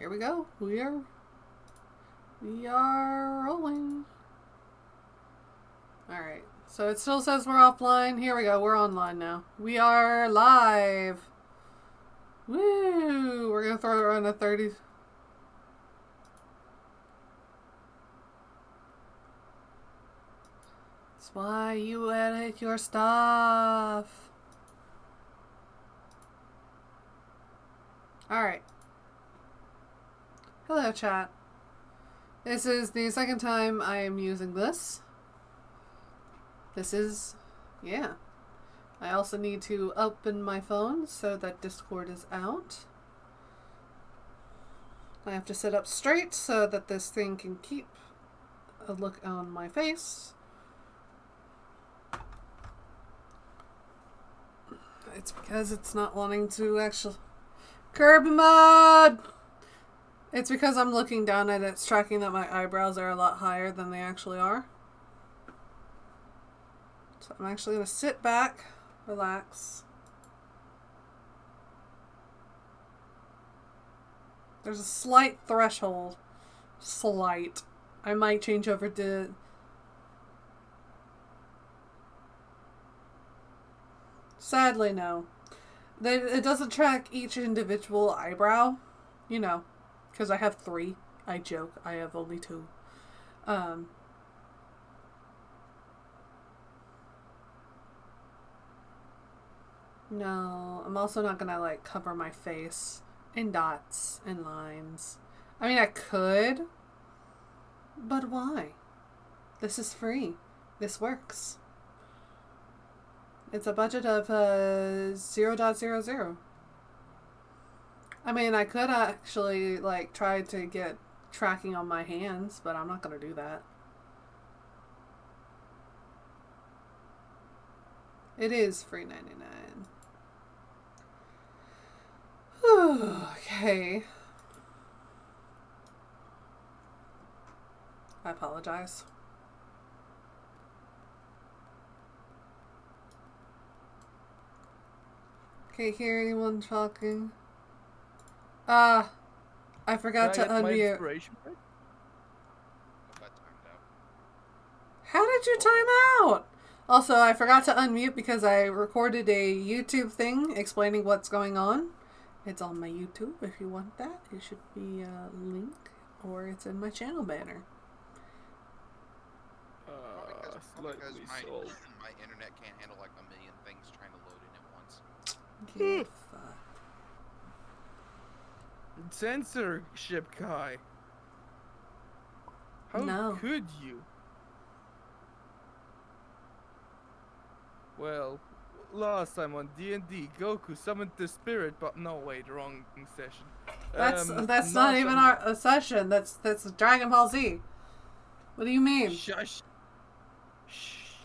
Here we go. We are rolling. Alright. So it still says we're offline. Here we go. We're online now. We are live. Woo! We're going to throw it around a 30. That's why you edit your stuff. Alright. Hello, chat. This is the second time I am using this. Yeah. I also need to open my phone so that Discord is out. I have to sit up straight so that this thing can keep a look on my face. It's because it's not wanting to actually... Curb mode! It's because I'm looking down and it's tracking that my eyebrows are a lot higher than they actually are. So I'm actually going to sit back, relax. There's a slight threshold. Slight. I might change over to... Sadly, no. It doesn't track each individual eyebrow. You know, because I have 3. I joke, I have only 2. No, I'm also not gonna, like, cover my face in dots and lines. I mean, I could, but why? This is free. This works. It's a budget of 0.00. I mean, I could actually, like, try to get tracking on my hands, but I'm not gonna do that. It is free 99. Okay. I apologize. Can't hear anyone talking. I forgot to unmute. How did you time out? Also, I forgot to unmute because I recorded a YouTube thing explaining what's going on. It's on my YouTube if you want that. It should be a link or it's in my channel banner. Because my internet can't handle like a million things trying to load in at once. Censorship, Kai. How could you? Well, last time on D&D, Goku summoned the spirit, but no, wait, wrong session. That's not even a session. That's Dragon Ball Z. What do you mean? Shush. Shh.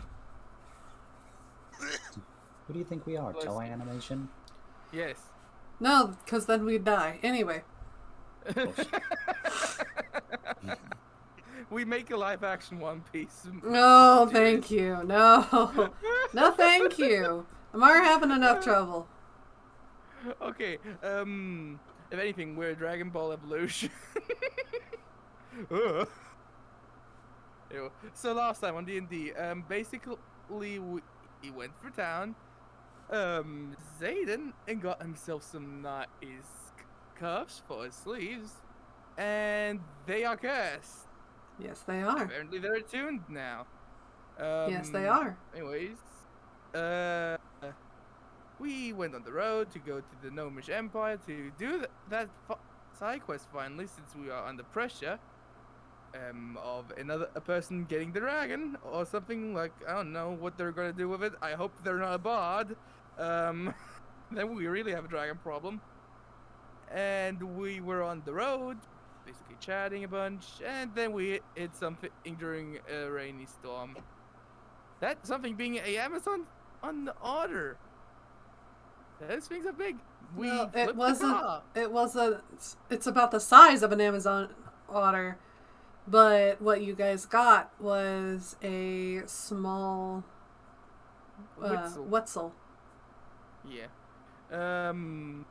Who do you think we are? Toei Animation? Yes. No, because then we'd die. Anyway. We make a live-action One Piece. No, thank you. No. No, thank you. I'm already having enough trouble. Okay, if anything, we're Dragon Ball Evolution. Ew. So last time on D&D, basically we went for town, Zayden, and got himself some nice cuffs for his sleeves, and they are cursed. Yes, they are. Apparently they're attuned now. Yes, they are. Anyways, we went on the road to go to the Gnomish Empire to do that side quest finally, since we are under pressure of a person getting the dragon or something. Like, I don't know what they're gonna do with it. I hope they're not a bard. Then we really have a dragon problem. And we were on the road, basically chatting a bunch, and then we hit something during a rainy storm. That something being a Amazon on the order. Those things are big. Well, it wasn't. It's about the size of an Amazon otter, but what you guys got was a small Wetzel. Yeah. And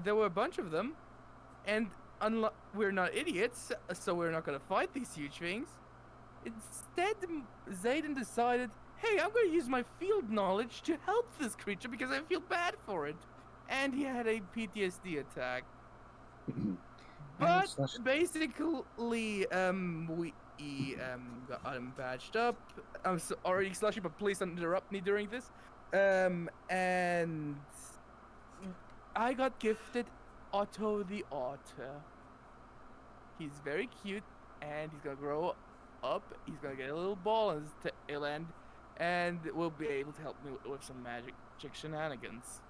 there were a bunch of them, and we're not idiots, so we're not gonna fight these huge things. Instead, Zayden decided, hey, I'm gonna use my field knowledge to help this creature because I feel bad for it. And he had a PTSD attack. But basically, we got him patched up. I'm already slushing, but please don't interrupt me during this. And I got gifted Otto the Otter. He's very cute, and he's gonna grow up. He's gonna get a little ball on his tail end, and will be able to help me with some magic shenanigans.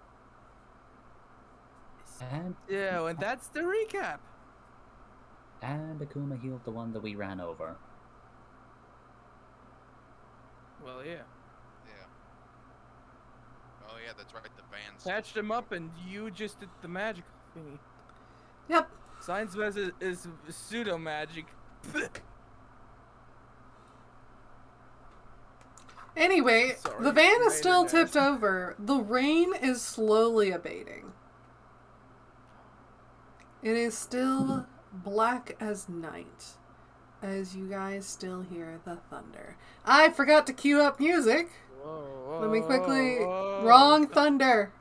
And that's the recap. And Akuma healed the one that we ran over. Well, yeah. Yeah. Oh yeah, that's right. The van's Patched him up, and you just did the magic thingy. Yep. Science Vest is pseudo magic. Anyway, Sorry, the van is made still it tipped nasty. over. The rain is slowly abating. It is still black as night, as you guys still hear the thunder. I forgot to cue up music. Whoa, Let me quickly... whoa. Wrong thunder.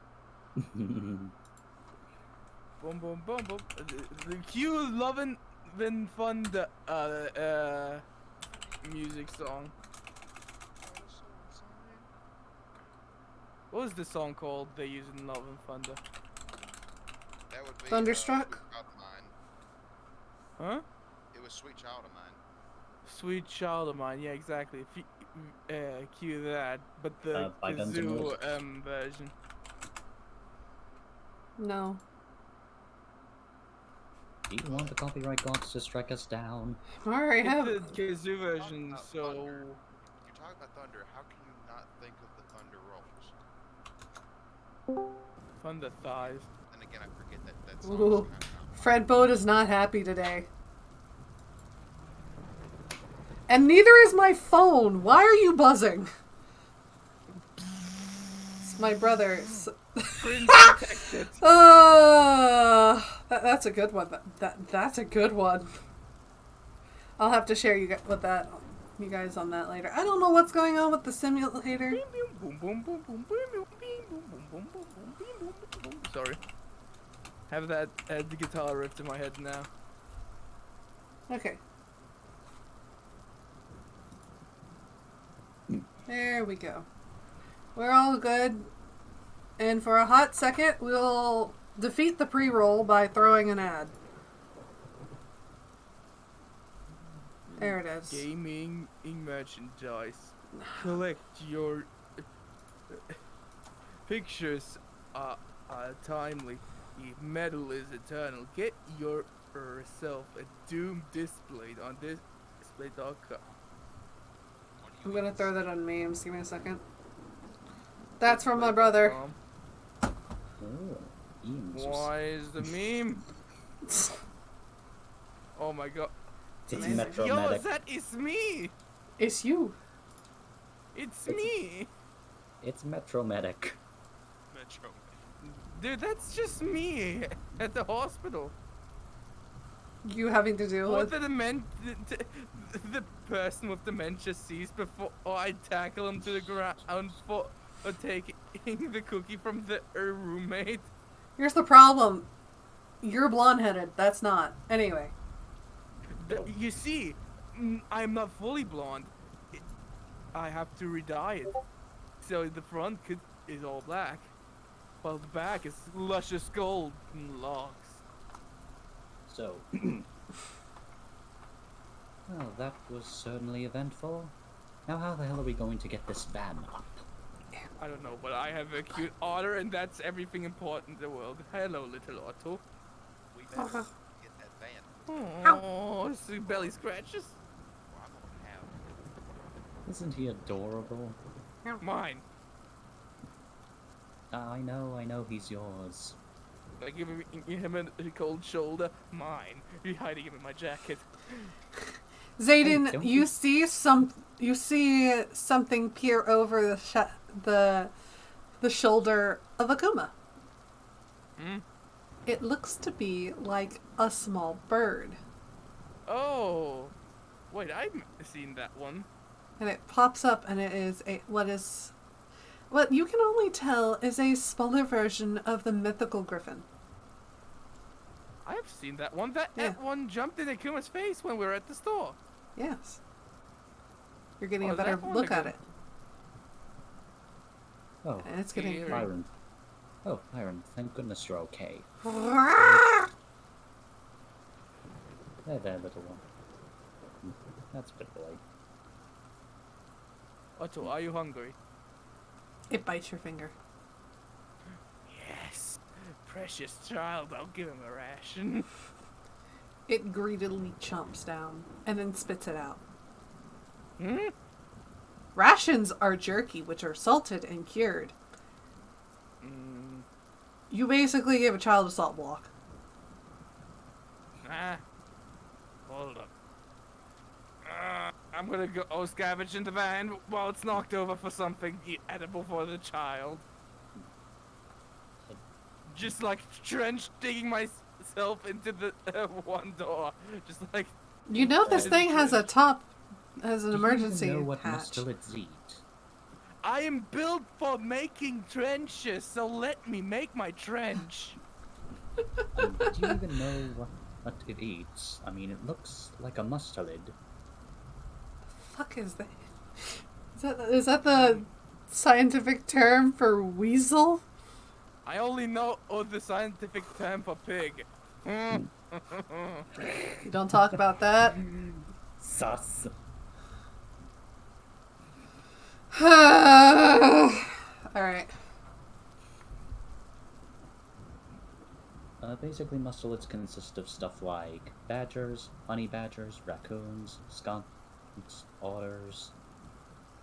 Boom, boom, boom, boom. The cue lovin' Vin Fun music song. What was the song called they use in Love and Thunder? That would be Thunderstruck? Sweet Child of Mine. Huh? It was Sweet Child of Mine. Sweet Child of Mine, yeah, exactly. If you, cue that, but the by Guns N' kazoo Roses. version. No. Do you want the copyright gods to strike us down? Alright, It's have... the kazoo version, About so... thunder. You talk about thunder. How can you not think of the thunder rolls? Thunder thighs. And again, I forget that Ooh. song. Fred Boat is not happy today. And neither is my phone. Why are you buzzing? It's my brother's. Prince protected. That's a good one. That's a good one. I'll have to share you guys on that later. I don't know what's going on with the simulator. Sorry. Have the guitar ripped in my head now. Okay. There we go. We're all good. And for a hot second, we'll defeat the pre-roll by throwing an ad. There it is. Gaming merchandise. Collect your pictures are timely. The metal is eternal. Get yourself a Doom display on display.com. I'm gonna throw that on memes. Give me a second. That's from my brother. Oh, Eames. Why is the meme? Oh my god. It's Man, Metro yo, Medic. that is me! It's you. It's me! It's Metro Medic. Metro. Dude, that's just me at the hospital. You having to deal What with. the person with dementia sees before I tackle him to the ground for taking the cookie from the roommate. Here's the problem. You're blonde-headed. That's not. Anyway. You see, I'm not fully blonde. I have to re-dye it. So the front is all black, while the back is luscious gold locks. So, well, that was certainly eventful. Now how the hell are we going to get this van up? I don't know, but I have a cute otter, and that's everything important in the world. Hello, little Otto. We better get that van. Oh, see belly scratches. Well, I'm gonna have. Isn't he adorable? Mine. I know, he's yours. I give him a cold shoulder. Mine. You're hiding him in my jacket. Zayden, don't you you- see something peer over the shoulder of Akuma. Hmm? It looks to be like a small bird. Oh, wait, I've seen that one. And it pops up and it is what you can only tell is a smaller version of the mythical griffin. I've seen that one. That Yeah. one jumped in Akuma's face when we were at the store. Yes. You're getting Oh, a better that one look at again. it. Oh, And it's getting... Here. Byron. Oh, Byron, thank goodness you're okay. There, little one. That's a bit late. Otto, are you hungry? It bites your finger. Yes. Precious child, I'll give him a ration. It greedily chomps down and then spits it out. Hmm? Rations are jerky, which are salted and cured. Mm, You basically give a child a salt block. hold up. I'm gonna go scavenge in the van while it's knocked over for something edible for the child. Just like trench digging myself into the one door. Just like... You know this thing has a top, as an Do emergency you even know what hatch. mustelids eat? I am built for making trenches, so let me make my trench. Do you even know what it eats? I mean, it looks like a mustelid. Fuck is that? Is that the scientific term for weasel? I only know the scientific term for pig. You don't talk about that. Sus. Alright. Basically, mustelids consist of stuff like badgers, honey badgers, raccoons, skunks, otters,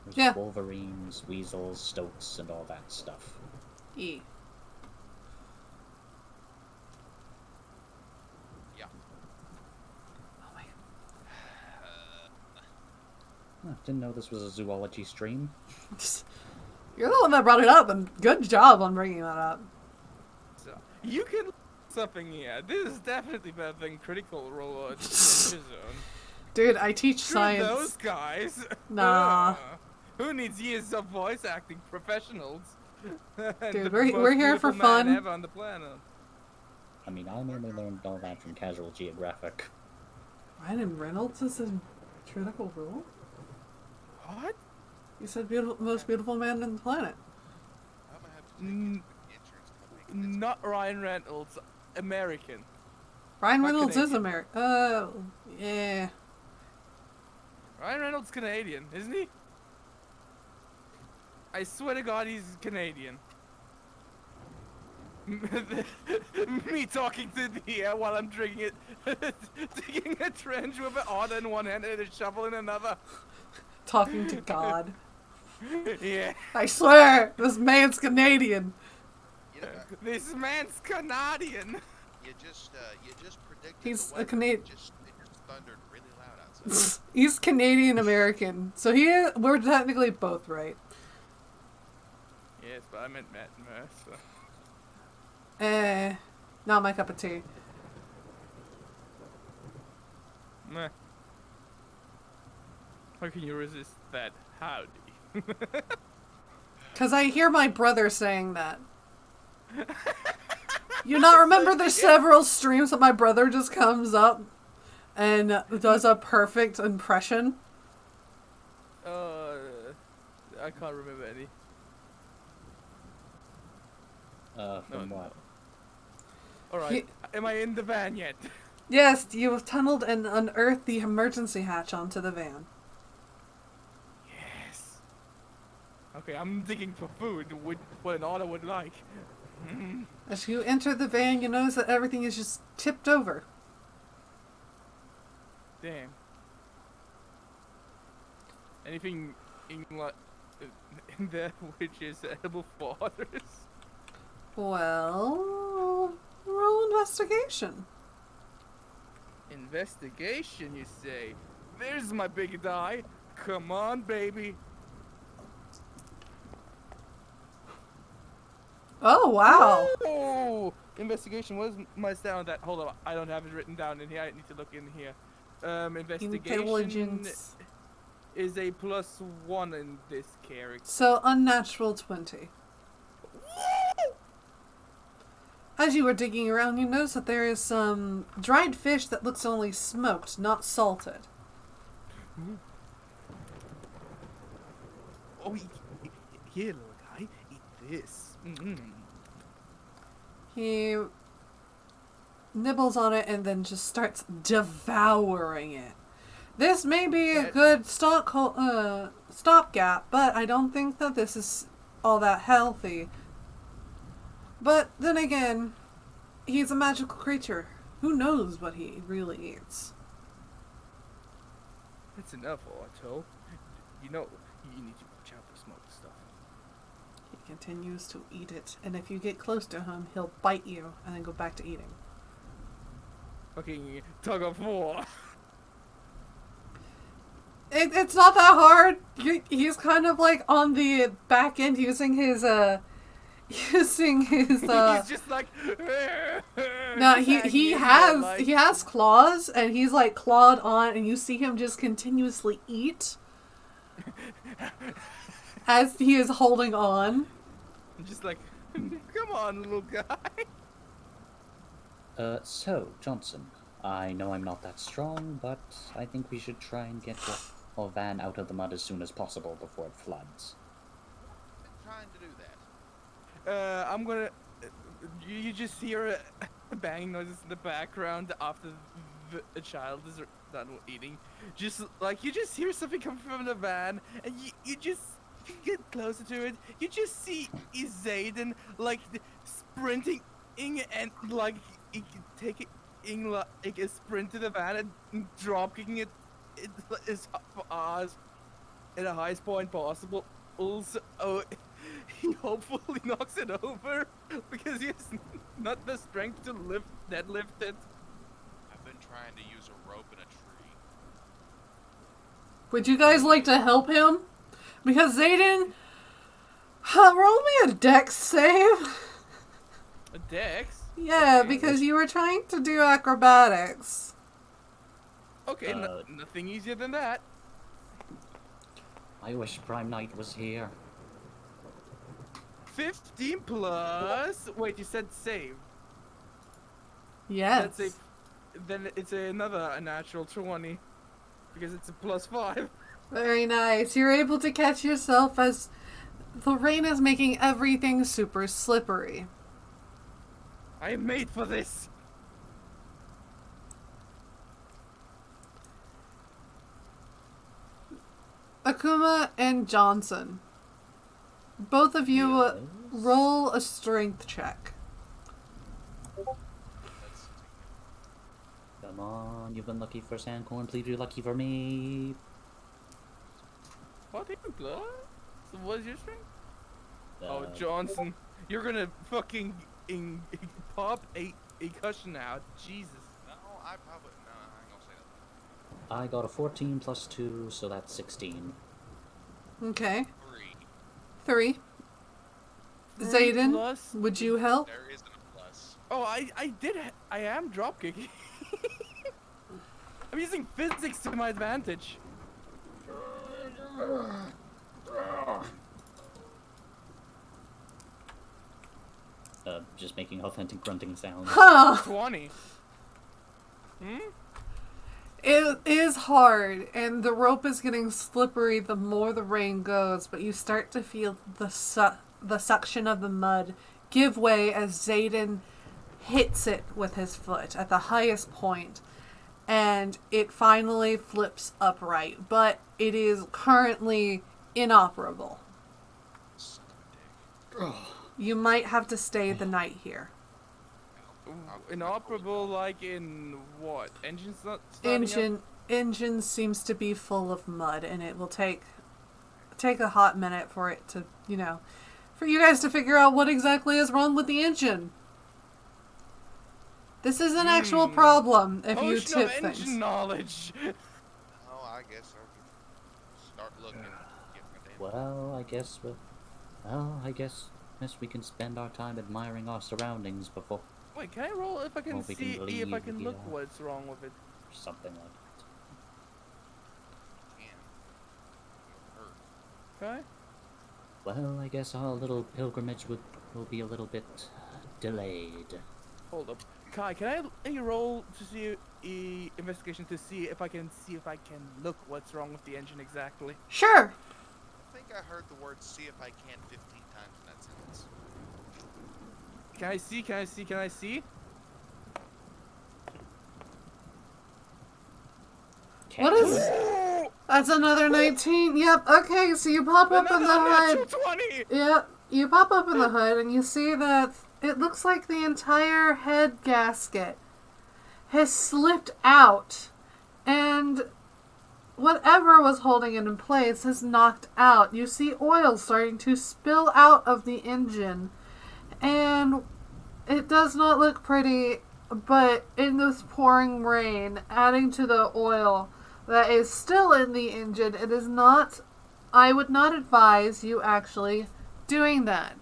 there's Yeah. wolverines, weasels, stoats, and all that stuff. E. Yeah. Oh my. Didn't know this was a zoology stream. You're the one that brought it up, and good job on bringing that up. So, you can something here. This is definitely better than Critical Role or Zone. Dude, I teach Screw science. those guys. Nah. Who needs years of voice acting professionals? And Dude, the we're most here for beautiful man fun. ever on the planet. I mean, I mainly learned all that from Casual Geographic. Ryan Reynolds is in Critical Role? What? You said most beautiful man on the planet. I'm gonna have to take Mm, his insurance company. Not Ryan Reynolds. American. Ryan Not Reynolds is Canadian. American. Yeah. Ryan Reynolds Canadian, isn't he? I swear to God, he's Canadian. Me talking to the air while I'm drinking it, digging a trench with an otter in one hand and a shovel in another. Talking to God. Yeah, I swear, this man's Canadian. You know, this man's Canadian. you just predicted He's the a weather. Canadian. It just thundered really loud outside. He's Canadian American, so we're technically both right. Yes, but I meant Matt Mercer. Not my cup of tea. Meh. How can you resist that? Howdy. Cause I hear my brother saying that. You not remember there's several streams that my brother just comes up and does a perfect impression? I can't remember any. From No. what? Alright, am I in the van yet? Yes, you have tunneled and unearthed the emergency hatch onto the van. Yes. Okay, I'm digging for food, what an otter would like. As you enter the van, you notice that everything is just tipped over. Damn. Anything in there which is edible for otters? Well, roll investigation. Investigation, you say? There's my big die. Come on, baby. Oh, wow. Oh, Investigation was my stat on that. Hold on, I don't have it written down in here. I need to look in here. Investigation Intelligence. is a +1 in this character. So unnatural 20. As you were digging around, you notice that there is some dried fish that looks only smoked, not salted. Oh, here, little guy, eat this. He nibbles on it and then just starts devouring it. This may be a good stopgap, but I don't think that this is all that healthy. But then again, he's a magical creature. Who knows what he really eats? That's enough, Otto. You know, you need to watch out for smoked stuff. He continues to eat it, and if you get close to him, he'll bite you and then go back to eating. Fucking tug of war. It's not that hard. He's kind of like on the back end using his He's just like. No, he has claws, and he's like clawed on, and you see him just continuously eat as he is holding on. I'm just like, come on, little guy. So, Johnson, I know I'm not that strong, but I think we should try and get your van out of the mud as soon as possible before it floods. I'm trying to do that. I'm gonna. You just hear banging noises in the background after the child is done eating. Just like you just hear something come from the van, and you just get closer to it. You just see Zayden like sprinting and like taking like a sprint to the van and drop kicking it as far at the highest point possible. Also, he hopefully knocks it over because he has not the strength to deadlift it. I've been trying to use a rope and a tree. Would you guys like to help him? Because Zayden, roll me a dex save. A dex? Yeah, Okay. because you were trying to do acrobatics. Okay, nothing easier than that. I wish Prime Knight was here. 15 plus. Wait, you said save. Yes. Then it's another natural 20 because it's a +5. Very nice. You're able to catch yourself as the rain is making everything super slippery. I am made for this. Akuma and Johnson, both of you Yes. roll a strength check. Come on, you've been lucky for Sandcorn, please be lucky for me. 14 plus? So what's your strength? Oh, Uh, Johnson, you're gonna fucking pop a cushion out. Jesus. No, I ain't gonna say that. I got a 14 plus 2, so that's 16. Okay. 3. 3. Zayden, Plus? would you help? There isn't a plus. Oh, I am dropkicking. I'm using physics to my advantage. Just making authentic grunting sounds. Huh. 20. It is hard, and the rope is getting slippery the more the rain goes, but you start to feel the suction of the mud give way as Zayden hits it with his foot at the highest point, and it finally flips upright, but it is currently inoperable. Son of a dick. You might have to stay the night here. Inoperable, like in what? Engine's not starting up? Engine seems to be full of mud, and it will take a hot minute for it to, for you guys to figure out what exactly is wrong with the engine. This is an actual problem if you Potion of tip engine things. knowledge. Oh, I guess I'll start looking. Get my damn. Well, I guess we can spend our time admiring our surroundings before Wait, can I roll if I can Or we see can if I leave, can look yeah. what's wrong with it? Or something like that. Can. It'll hurt. Okay. Well, I guess our little pilgrimage will be a little bit delayed. Hold up. Kai, can I roll to see investigation to see if I can look what's wrong with the engine exactly? Sure. I think I heard the word "see if I can" 15 times in that sentence. Can I see? Can I see? Can I see? What Can't is? Oh, That's another 19. Yep. Okay. So you pop up in the another hood. natural 20! Yep. You pop up in the hood and you see that it looks like the entire head gasket has slipped out, and whatever was holding it in place has knocked out. You see oil starting to spill out of the engine, and it does not look pretty, but in this pouring rain, adding to the oil that is still in the engine, it is not, I would not advise you actually doing that.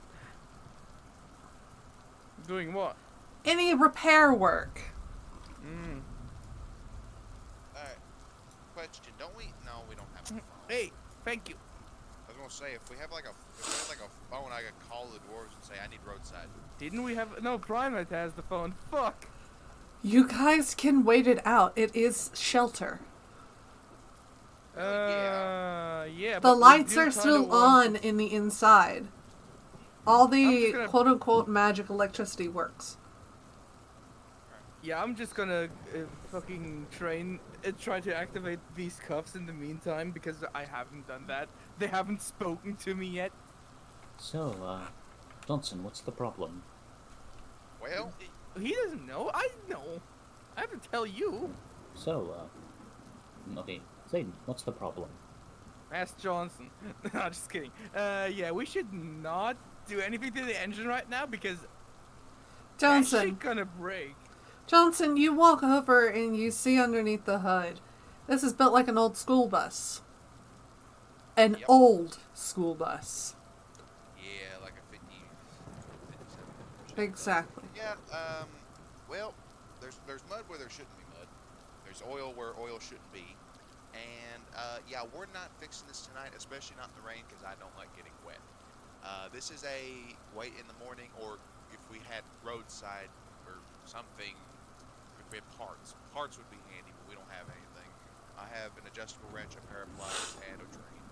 Doing what? Any repair work. Alright. Question: don't we? No, we don't have a phone. Hey, thank you. I was gonna say if we had like a phone, I could call the dwarves and say I need roadside. Didn't we have no Primate has the phone? Fuck. You guys can wait it out. It is shelter. Yeah. The but we lights do are kinda still want on in the inside. All I'm the just gonna- quote-unquote magic electricity works. Yeah, I'm just gonna fucking try to activate these cuffs in the meantime because I haven't done that. They haven't spoken to me yet. So, Johnson, what's the problem? Well, He doesn't know. I know. I have to tell you. So, okay, Zayden, what's the problem? Ask Johnson. No, just kidding. Yeah, we should not do anything to the engine right now because that Johnson, shit gonna break. Johnson, you walk over and you see underneath the hood. This is built like an old school bus. An Yep. old school bus. yeah, like a 50, 57. Exactly. Yeah. Well, there's mud where there shouldn't be mud. There's oil where oil shouldn't be. And yeah, we're not fixing this tonight, especially not in the rain, because I don't like getting wet. This is a wait in the morning, or if we had roadside or something, if we had parts. Parts would be handy, but we don't have anything. I have an adjustable wrench, a pair of pliers, and a drain.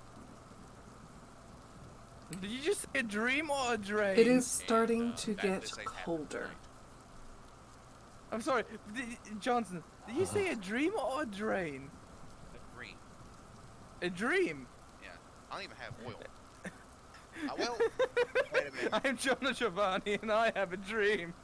Did you just say a dream or a drain? It is starting And, to that- get this ain't happening colder. tonight. I'm sorry, Johnson. Did you say a dream or a drain? A green. A dream. Yeah. I don't even have oil. Well, wait a minute. I'm Jonah Giovanni and I have a dream.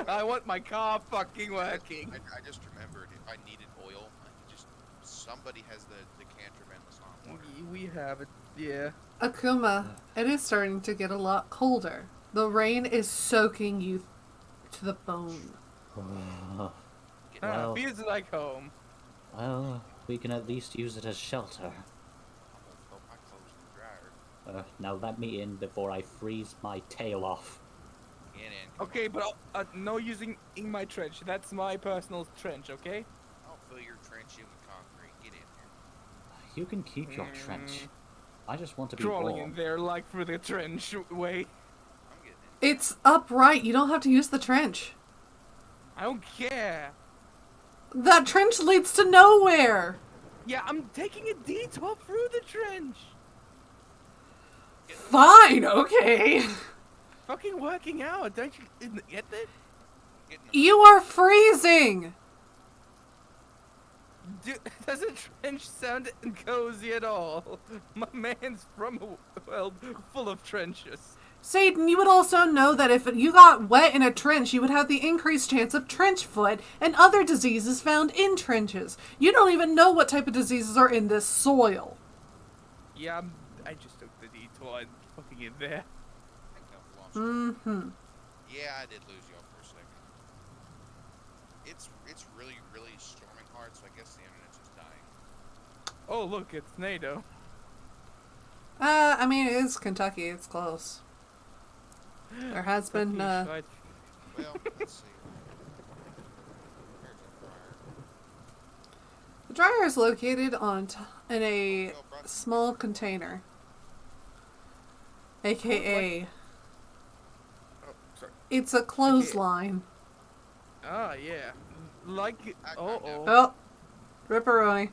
I want my car fucking working. I just remembered if I needed oil, I could just somebody has the decanter of endless hot water. We have it, yeah. Akuma, it is starting to get a lot colder. The rain is soaking you to the bone. Well, Feels like home. well, we can at least use it as shelter. I'm gonna throw my clothes in the dryer. Now let me in before I freeze my tail off. Get in. Come Okay, on. but no using in my trench. That's my personal trench, okay? I'll fill your trench in with concrete. Get in here. You can keep your trench. I just want to be Crawling warm. in there like through the trench way. I'm getting in. It's upright. You don't have to use the trench. I don't care. That trench leads to nowhere. Yeah, I'm taking a detour through the trench. Fine, okay. Fucking working out, don't you get that? Get in the You are freezing. Does a trench sound cozy at all? My man's from a world full of trenches. Satan, you would also know that if you got wet in a trench, you would have the increased chance of trench foot and other diseases found in trenches. You don't even know what type of diseases are in this soil. Yeah, I just took the detour and fucking in there. I think I've lost Mm-hmm. Yeah, I did lose y'all for a second. It's really, really storming hard, so I guess the internet's just dying. Oh, look, it's NATO. I mean, it is Kentucky. It's close. There has been, Fucking shite. Well, let's see. dryer is located in a Well, brought- small container, aka Oh, sorry. it's a clothesline. Ah, yeah. Like. Oh, oh. Oh, ripperoni.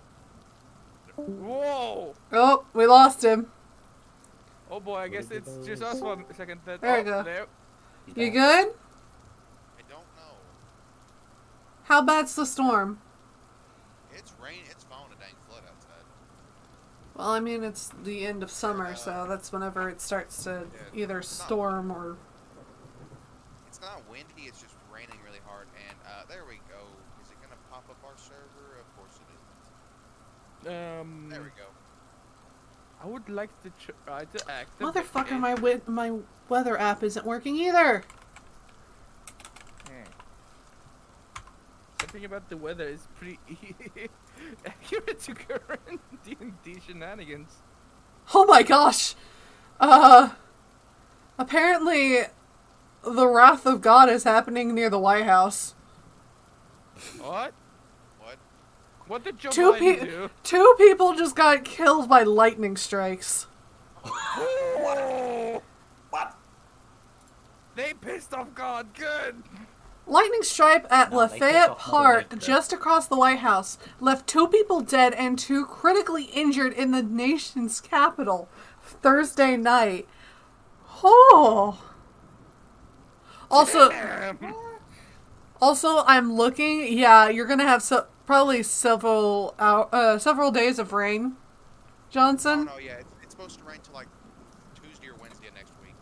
Whoa! Oh, we lost him. Oh boy, I guess it's just us for a second. Then. There we Oh, go. There. You good? I don't know. How bad's the storm? It's rain. It's falling a dang flood outside. Well, I mean, it's the end of summer, so that's whenever it starts to either storm or... It's not windy. It's just raining really hard. And there we go. Is it gonna pop up our server? Of course it is. There we go. I would like to try to activate. Motherfucker, my weather app isn't working either. Something about the weather is pretty accurate to current D&D shenanigans. Oh my gosh. Apparently the wrath of God is happening near the White House. What? What? What did Joe Two Biden do? Two people just got killed by lightning strikes. What? They pissed off God. Good. Lightning strike at No, they Lafayette took off Park, Mother Nature. just across the White House, left 2 people dead and 2 critically injured in the nation's capital Thursday night. Oh. Damn. Also, I'm looking. Yeah, you're gonna have probably several days of rain, Johnson. Oh no, yeah. It's supposed to rain till like Tuesday or Wednesday of next week.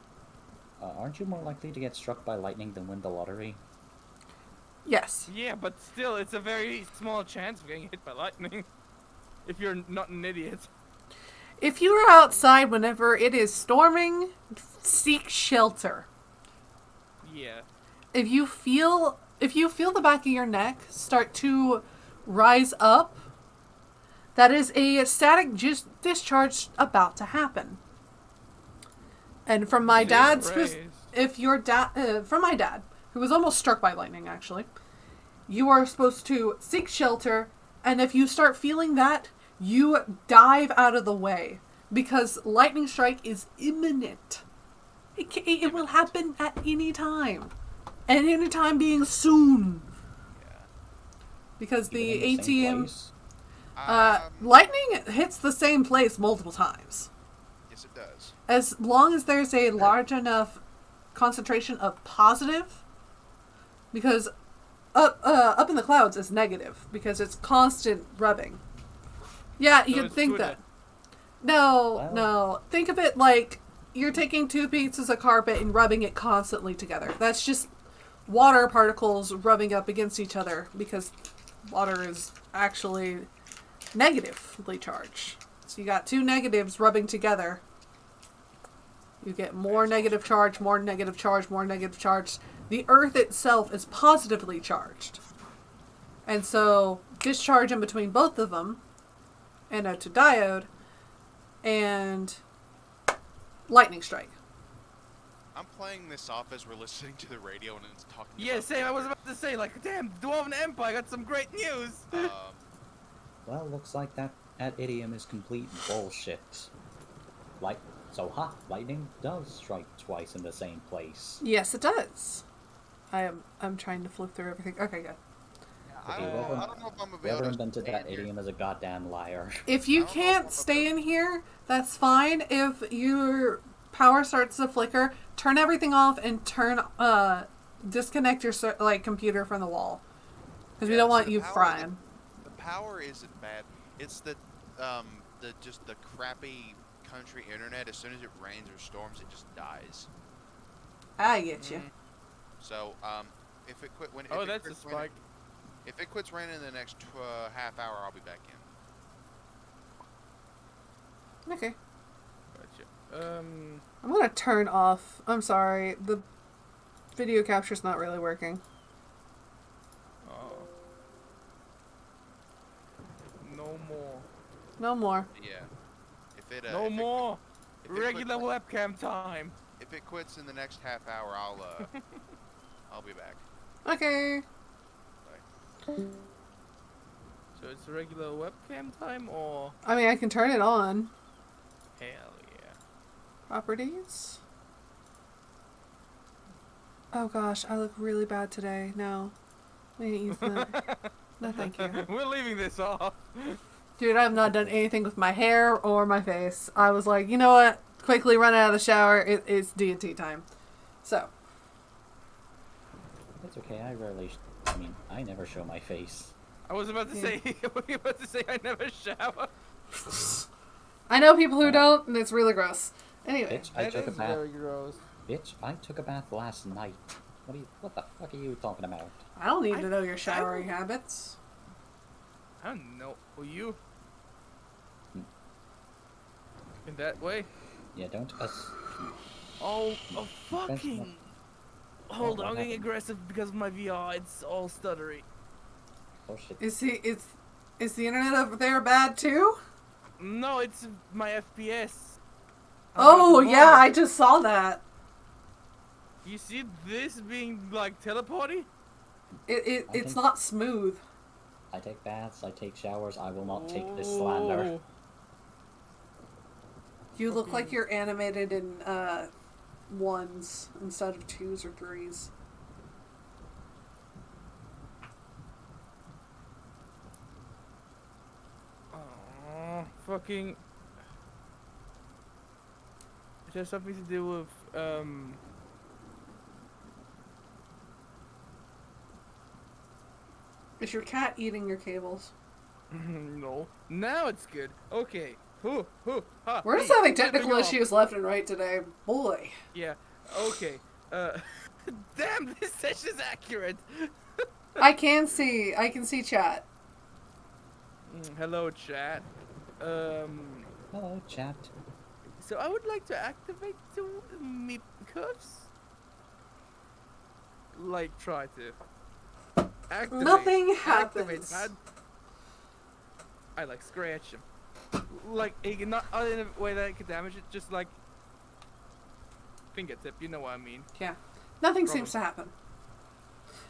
Aren't you more likely to get struck by lightning than win the lottery? Yes. Yeah, but still, it's a very small chance of getting hit by lightning. If you're not an idiot. If you are outside whenever it is storming, seek shelter. Yeah. If you feel the back of your neck start to rise up, that is a static discharge about to happen. And from my dad's from my dad, who was almost struck by lightning actually, you are supposed to seek shelter, and if you start feeling that, you dive out of the way because lightning strike is imminent. It will happen at any time. And any time being soon. Yeah. Because the Even in same ATM... place? lightning hits the same place multiple times. Yes, it does. As long as there's a large enough concentration of positive, because up in the clouds is negative, because it's constant rubbing. Yeah, you So can it's think Twitter. that. No, Well- no. Think of it like you're taking 2 pieces of carpet and rubbing it constantly together. That's just water particles rubbing up against each other, because water is actually negatively charged. So you got 2 negatives rubbing together. You get more negative charge, more negative charge, more negative charge. The earth itself is positively charged. And so discharge in between both of them, anode to diode, and lightning strike. I'm playing this off as we're listening to the radio and it's talking. Yeah, about same. I was weather. about to say, like, damn, Dwarven Empire got some great news. Well, looks like that idiom is complete bullshit. Lightning does strike twice in the same place. Yes, it does. I'm trying to flip through everything. Okay, good. I Okay, don't whoever- know if I'm gonna be Whoever able to invented stay that in here. idiom is a goddamn liar. If you I don't know if can't I'm stay okay. in here, that's fine. If your power starts to flicker, turn everything off and disconnect your computer from the wall, because we Yeah, don't so want the you power- frying. The power isn't bad. It's the just the crappy country internet. As soon as it rains or storms, it just dies. I get you. So if it quit when Oh, if it that's a quits raining- spike. If it quits raining in the next half hour, I'll be back in. Okay. Gotcha. I'm gonna turn off. I'm sorry. The video capture's not really working. Oh. No more. No more. Yeah. If it No more. if it quits- Regular webcam time. If it quits in the next half hour, I'll be back. Okay. So So it's regular webcam time or I mean, I can turn it on. hell yeah. Properties. Oh gosh, I look really bad today. No. We ain't using that. No, thank you. We're leaving this off. Dude, I've not done anything with my hair or my face. I was like, you know what? Quickly run out of the shower. It's D&T time. So. It's okay. I never show my face. I was about to say I never shower. I know people who don't, and it's really gross. Anyway. Bitch, I That took a is bath. very gross. Bitch, I took a bath last night. What the fuck are you talking about? I don't need to know your showering habits. I don't know. Will you? Hmm. In that way? Yeah, don't us. Oh fucking! Hold on, I'm getting aggressive because of my VR. It's all stuttery. Oh shit. Is the internet over there bad too? No, it's my FPS. Oh yeah, I just saw that. You see this being like teleporty? It's not smooth. I take baths, I take showers, I will not take this slander. You look like you're animated in ones instead of twos or threes. Oh, fucking. It has something to do with Is your cat eating your cables? no. Now it's good. Okay. Ha, We're just hey, having flipping technical off. issues left and right today. Boy. Yeah. Okay. Damn, this session's accurate. I can see chat. Hello, chat. Hello, chat. So I would like to activate the meep cuffs. Like, try to. Activate. Nothing Activate. happens. I like scratch him. Like, not in a way that I could damage it, just like fingertip, you know what I mean. Yeah. Nothing Probably. seems to happen.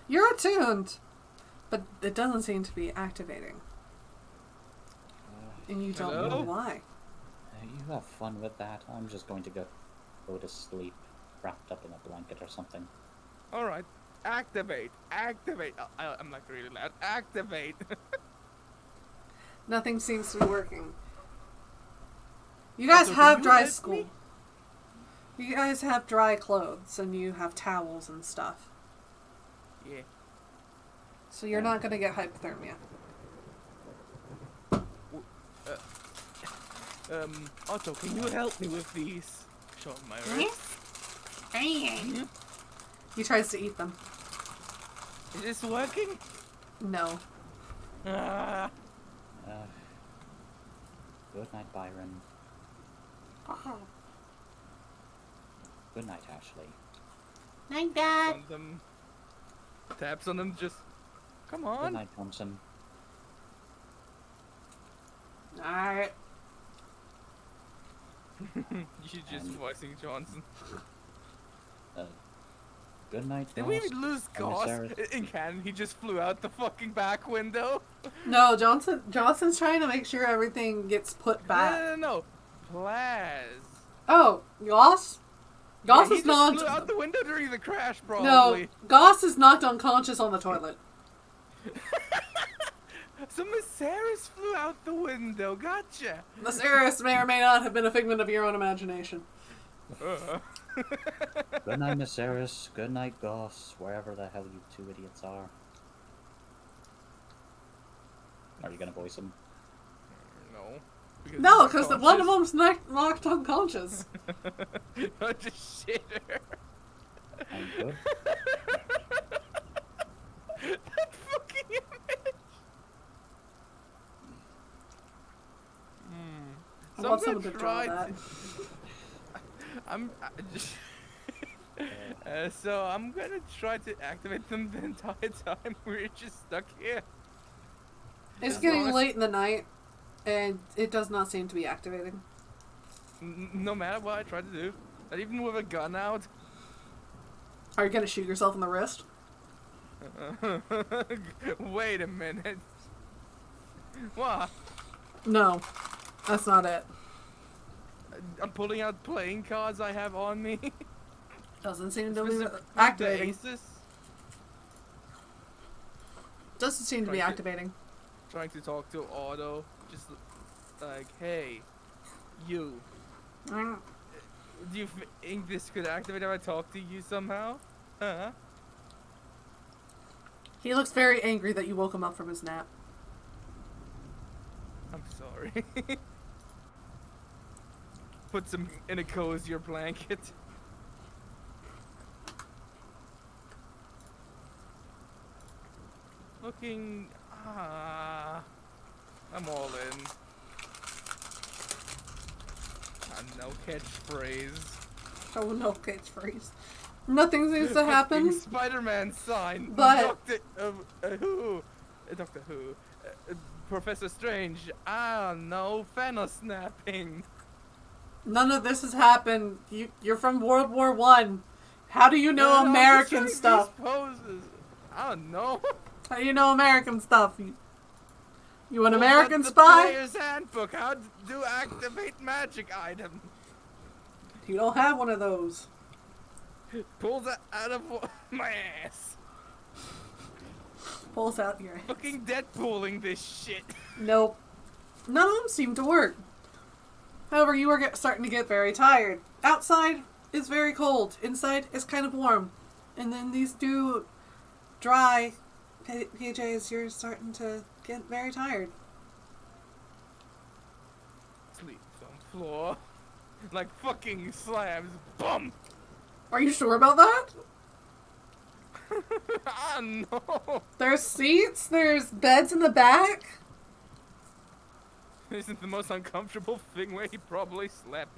You're attuned, but it doesn't seem to be activating. And you don't know Hello? why. You have fun with that. I'm just going to go to sleep, wrapped up in a blanket or something. Alright. Activate. Activate. I'm like really loud. Activate. Nothing seems to be working. You guys Also, have can you dry help school. me? You guys have dry clothes and you have towels and stuff. Yeah. So you're not going to get hypothermia. Otto, can you help me with these? Show my wrist. He tries to eat them. Is this working? No. Ah. Good night, Byron. Good night, Ashley. Night, Dad. On them. Taps on them, just. Come Good on. night, Thompson. Alright. You just voicing Johnson. Good night, Did we Ghost. even lose And Miss Goss Sarah. in canon? He just flew out the fucking back window. No, Johnson's trying to make sure everything gets put back. No. Plaz. Oh, Goss? Goss Yeah, is he not. just flew out the window during the crash, No, probably. Goss is knocked unconscious on the toilet. So Miss Sarah's flew out the window. Gotcha. The Ceres may or may not have been a figment of your own imagination. Good night, Miss Eris. Good night, Goss. Wherever the hell you two idiots are. Are you gonna voice them? No. No, because one of them's knocked unconscious. I just shit her. I'm good. That fucking image. I want someone to draw that. So I'm gonna try to activate them the entire time we're just stuck here. It's As getting long as- late in the night, and it does not seem to be activating. No matter what I try to do, not even with a gun out. Are you gonna shoot yourself in the wrist? Wait a minute. What? No, that's not it. I'm pulling out playing cards I have on me. Doesn't seem to be Specifically the activating. aces. Doesn't seem to be Trying to- activating. Trying to talk to Otto. Just like, hey, you. Mm. Do you think this could activate if I talk to you somehow? Huh? He looks very angry that you woke him up from his nap. I'm sorry. Puts him in a cozier blanket. Looking... I'm all in. No catchphrase. Oh no, catchphrase. Nothing seems to happen. Spider-Man sign. But- Doctor Who. Professor Strange. No, Thanos snapping. None of this has happened. You're from World War One. How do you know I'm just American showing stuff? These poses. I don't know. How do you know American stuff? You an Pulls American out the spy? Player's handbook. How do activate magic item? You don't have one of those. Pulls it out of my ass. Pulls out your. Fucking Deadpooling this shit. Nope. None of them seem to work. However, you are starting to get very tired. Outside is very cold. Inside is kind of warm. And then these do dry. PJs, you're starting to get very tired. Sleeps on floor. Like fucking slabs. Bum! Are you sure about that? No! There's seats, there's beds in the back. Isn't the most uncomfortable thing where he probably slept?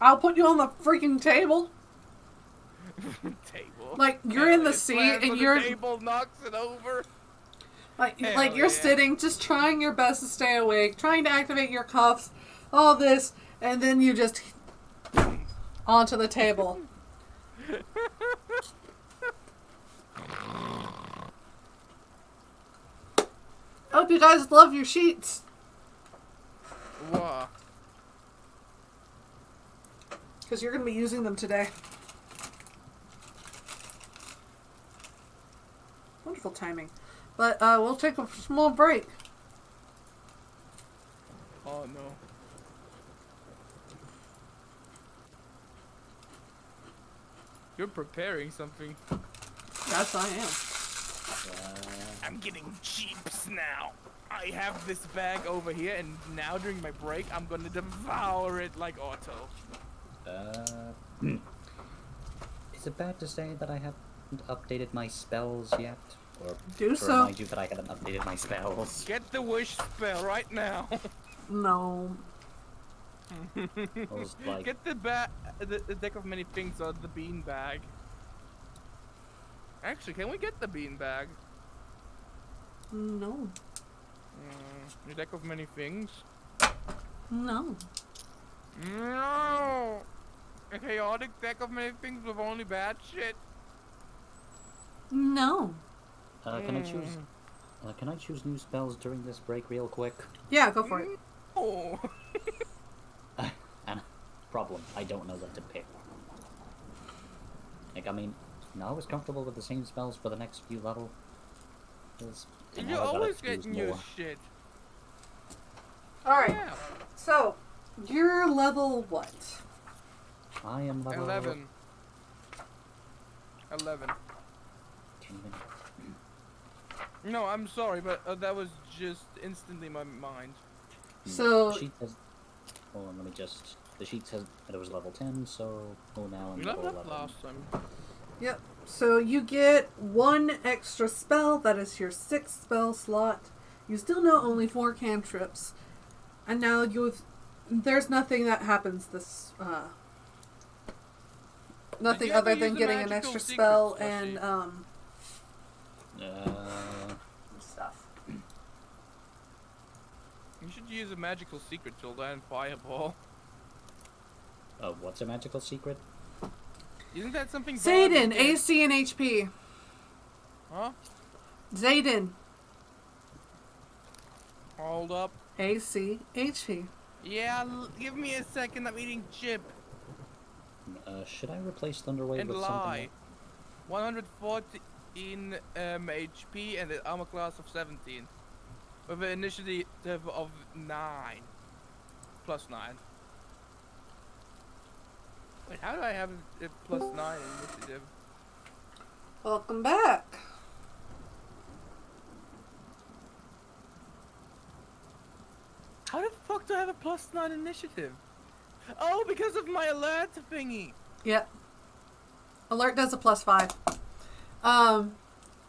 I'll put you on the freaking table. Table. Like, you're in the It seat slams and on you're the table knocks it over. like Hell you're yeah. sitting, just trying your best to stay awake, trying to activate your cuffs, all this, and then you just onto the table. Hope you guys love your sheets. Whoa. Because you're going to be using them today. Wonderful timing. But we'll take a small break. Oh no. You're preparing something. Yes, I am. I'm getting cheaps now. I have this bag over here, and now during my break, I'm gonna devour it like Otto. Is it bad to say that I haven't updated my spells yet? Or Do to so. remind you that I haven't updated my spells? Get the wish spell right now. No. I was like, Get the the deck of many things or the bean bag. Actually, can we get the bean bag? No. The deck of many things. No. No. A chaotic deck of many things with only bad shit. No. can I choose? Can I choose new spells during this break real quick? Yeah, go for it. Oh. And problem, I don't know what to pick. Like, I mean, no, I was comfortable with the same spells for the next few levels. And You now I gotta always choose get new more. shit. Alright. Yeah. So, you're level what? I am level 11. 11. Can you- No, I'm sorry, but that was just instantly my mind. So- the sheet has. Hold on, let me just. The sheet says that it was level 10, so now I'm You level leveled 11. up last time. Yep. So you get one extra spell. That is your 6th spell slot. You still know only 4 cantrips. And now there's nothing that happens this, nothing you ever other than use a getting an magical extra secret spell plushie? and, Uh, stuff. You should use a magical secret Tilda and fireball. what's a magical secret? Isn't that something? Zayden, Barbie did? AC and HP. Huh? Zayden. Hold up. AC, HP. Yeah, give me a second. I'm eating chip. Should I replace Thunderwave And with lie. something? 114 HP and an armor class of 17. With an initiative of 9. Plus 9. Wait, how do I have a plus 9 initiative? Welcome back. How the fuck do I have a plus 9 initiative? Oh, because of my alert thingy. Yep. Alert does a +5.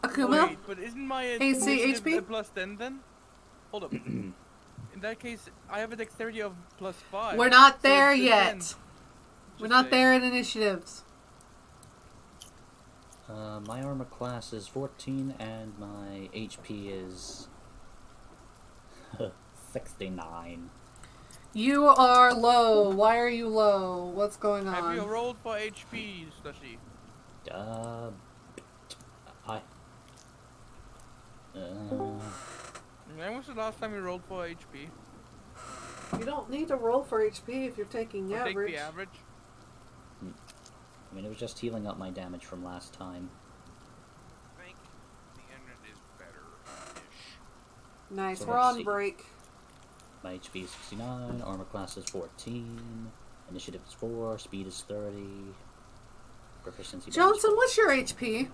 Akuma? Wait, but isn't my AC, initiative HP? a plus 10 then? Hold up. In that case, I have a dexterity of plus 5. We're not so there it's a yet. 10. We're Just not saying. there in initiatives. My armor class is 14 and my HP is 69. You are low. Why are you low? What's going on? Have you rolled for HP, Slushy? When was the last time you rolled for HP? You don't need to roll for HP if you're taking Or average. take the average. I mean, it was just healing up my damage from last time. I think the internet is better-ish. Nice. So We're let's on see. break. My HP is 69, armor class is 14, initiative is 4, speed is 30, proficiency bonus Johnson, 4. what's your HP?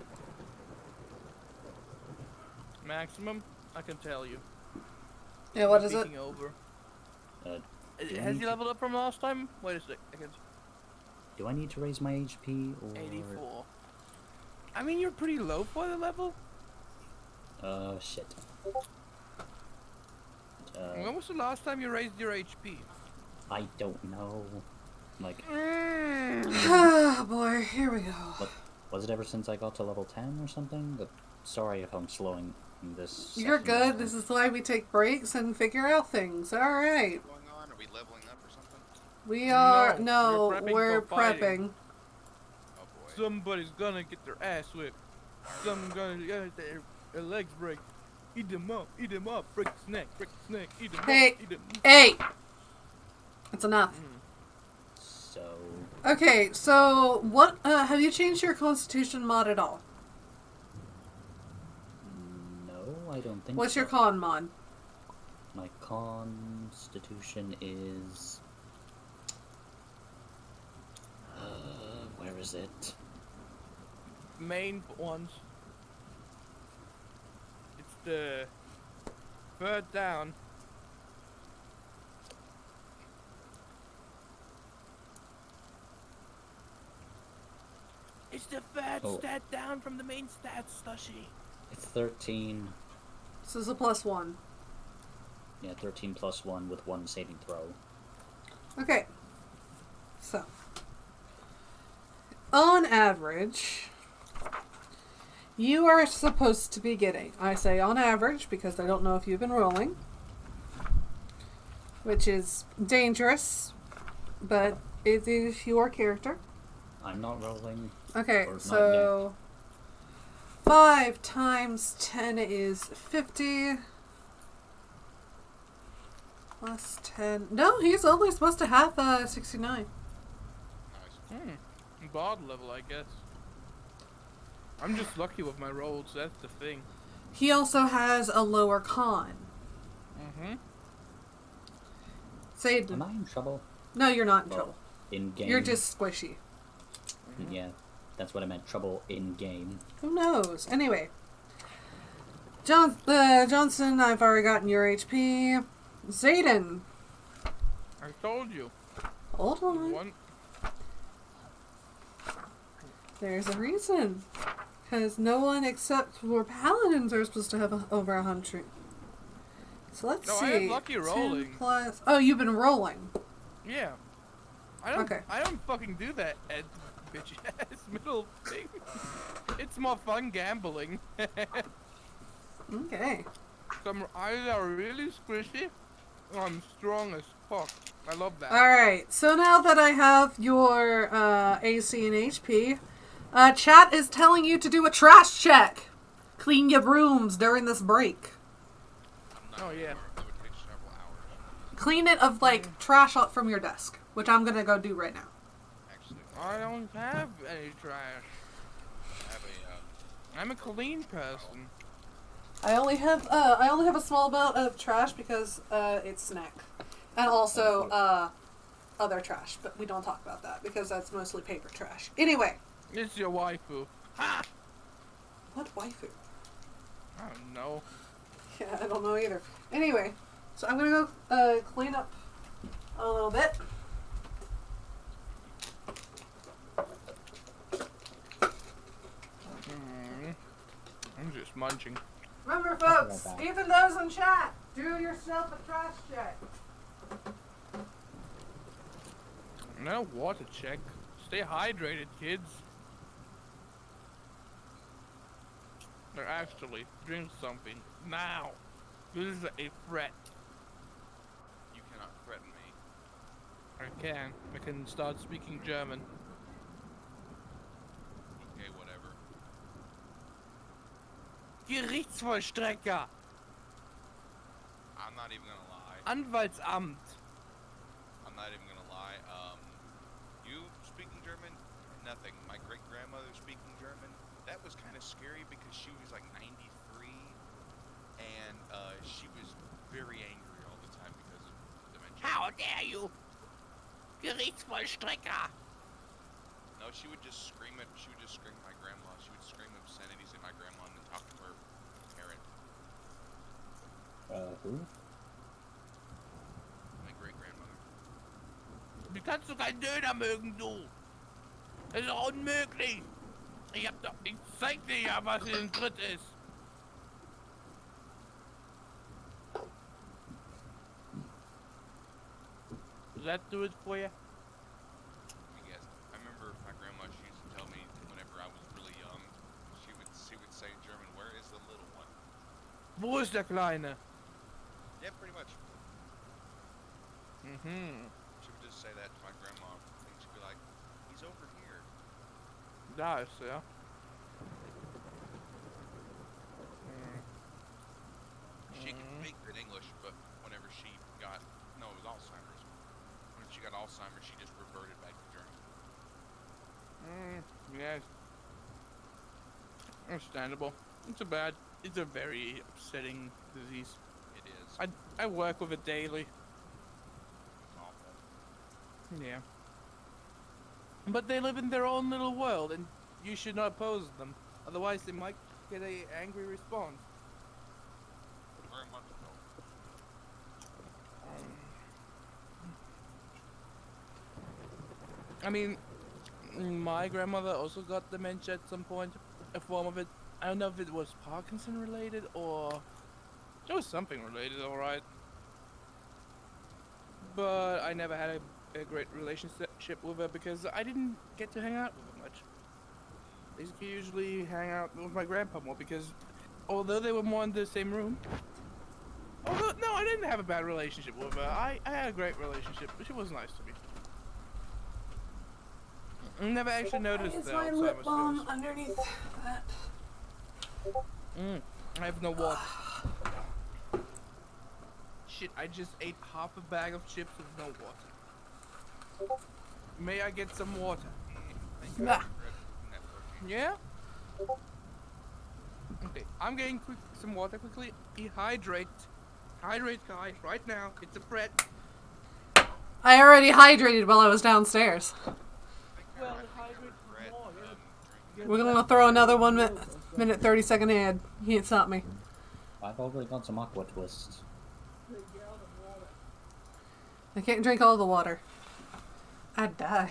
Maximum? I can tell you. Yeah, what is it? Peeking over. Do I Has need he to- leveled up from last time? Wait a second. Do I need to raise my HP or? 84. I mean, you're pretty low for the level. Shit. When was the last time you raised your HP? I don't know. Like, Oh boy, here we go. was it ever since I got to level 10 or something? But sorry if I'm slowing this. You're session good. down. This is why we take breaks and figure out things. All right. What's going on? Are we leveling up or something? We are No, no, we're we're prepping for fighting. prepping. Oh boy. Somebody's gonna get their ass whipped. Someone's gonna get their legs break. Eat them up, break the neck, eat them Hey. up, eat them. Hey, that's enough. So, Okay, so what? Have you changed your Constitution mod at all? no, I don't think What's so. your con mod? My constitution is... where is it? Main ones. It's the third down. It's the third Oh. stat down from the main stats, Slushy. It's 13. This is a +1. Yeah, 13 plus 1 with 1 saving throw. Okay. So, on average, you are supposed to be getting, I say on average because I don't know if you've been rolling, which is dangerous, but it is your character. I'm not rolling. Okay, Or not so 5 times 10 is 50. Plus 10. No, he's only supposed to have 69. Nice. God level, I guess. I'm just lucky with my rolls, that's the thing. He also has a lower con. Mm-hmm. Say, Am I in trouble? no, you're not in Well, trouble. in game. You're just squishy. Yeah, that's what I meant. Trouble in game. Who knows? Anyway. Johnson, I've already gotten your HP. Zayden. I told you. Hold on. One. There's a reason. Because no one except for paladins are supposed to have over 100. So let's No, see. I have lucky 10 rolling. plus... Oh, you've been rolling. Yeah. I don't fucking do that, Ed, bitch ass middle thing. It's more fun gambling. Okay. Some eyes are really squishy. I'm strong as fuck. I love that. Alright, so now that I have your AC and HP, chat is telling you to do a trash check. Clean your rooms during this break. I'm not Oh, yeah. sure. I would picture Clean it of, like, trash out from your desk, which I'm gonna go do right now. Actually, I don't have any trash. I have a I'm a clean person. I only have a small amount of trash because it's snack, and also other trash. But we don't talk about that because that's mostly paper trash. Anyway, It's your waifu. Ha! what waifu? I don't know. Yeah, I don't know either. Anyway, so I'm gonna go clean up a little bit. I'm just munching. Remember, Talking folks, about that. even those in chat, do yourself a trash check. No water check. Stay hydrated, kids. Or actually, drink something now. This is a threat. you cannot threaten me. I can. I can start speaking German. Okay, whatever. Gerichtsvollstrecker. I'm not even gonna lie. Anwaltsamt. I'm not even gonna lie. You speaking German? Nothing. My great grandmother speaking German. That was kind of scary because she was like 93, and she was very angry all the time because of dementia. How dare you? Gerichtsvollstrecker. No, she would just scream at. She would just scream at my grandma. She would scream obscenities at my grandma and then talk to her parent, Who? my great grandmother. Wie kannst du keinen Döner mögen, du? Das ist doch unmöglich. Ich zeig dir ja, was in den Tritt ist. Does that do it for you? I guess. I remember my grandma. She used to tell me whenever I was really young. She would say in German, "Where is the little one?" Wo ist der Kleine? Yeah, pretty much. Mhm. She would just say that to my grandma, and she'd be like, "He's over here." Da ist er. She could speak good English, but whenever she got no, it was Alzheimer's. When she got Alzheimer's, she just reverted back to German. Yes. Understandable. It's a very upsetting disease. It is. I work with it daily. It's awful. Yeah. But they live in their own little world, and you should not oppose them. Otherwise, they might get a angry response. Very much so. I mean, my grandmother also got dementia at some point, a form of it. I don't know if it was Parkinson related or it was something related, alright. But I never had a great relationship with her because I didn't get to hang out with her much. I used to usually hang out with my grandpa more because although they were more in the same room, no, I didn't have a bad relationship with her. I had a great relationship, but she was nice to me. I never actually noticed Is the my lip Alzheimer's balm pills. underneath that? I have no water. Shit, I just ate half a bag of chips with no water. May I get some water? Thank you Nah. for that protein. Yeah? Okay, I'm getting some water quickly. Hydrate. Hydrate, guys, right now. It's a threat. I already hydrated while I was downstairs. Well, I think I hydrate regret more, drinking. We're gonna throw another 1 minute 30-second ad. You can't stop me. I've already got some aqua twists. I can't drink all the water. I'd die.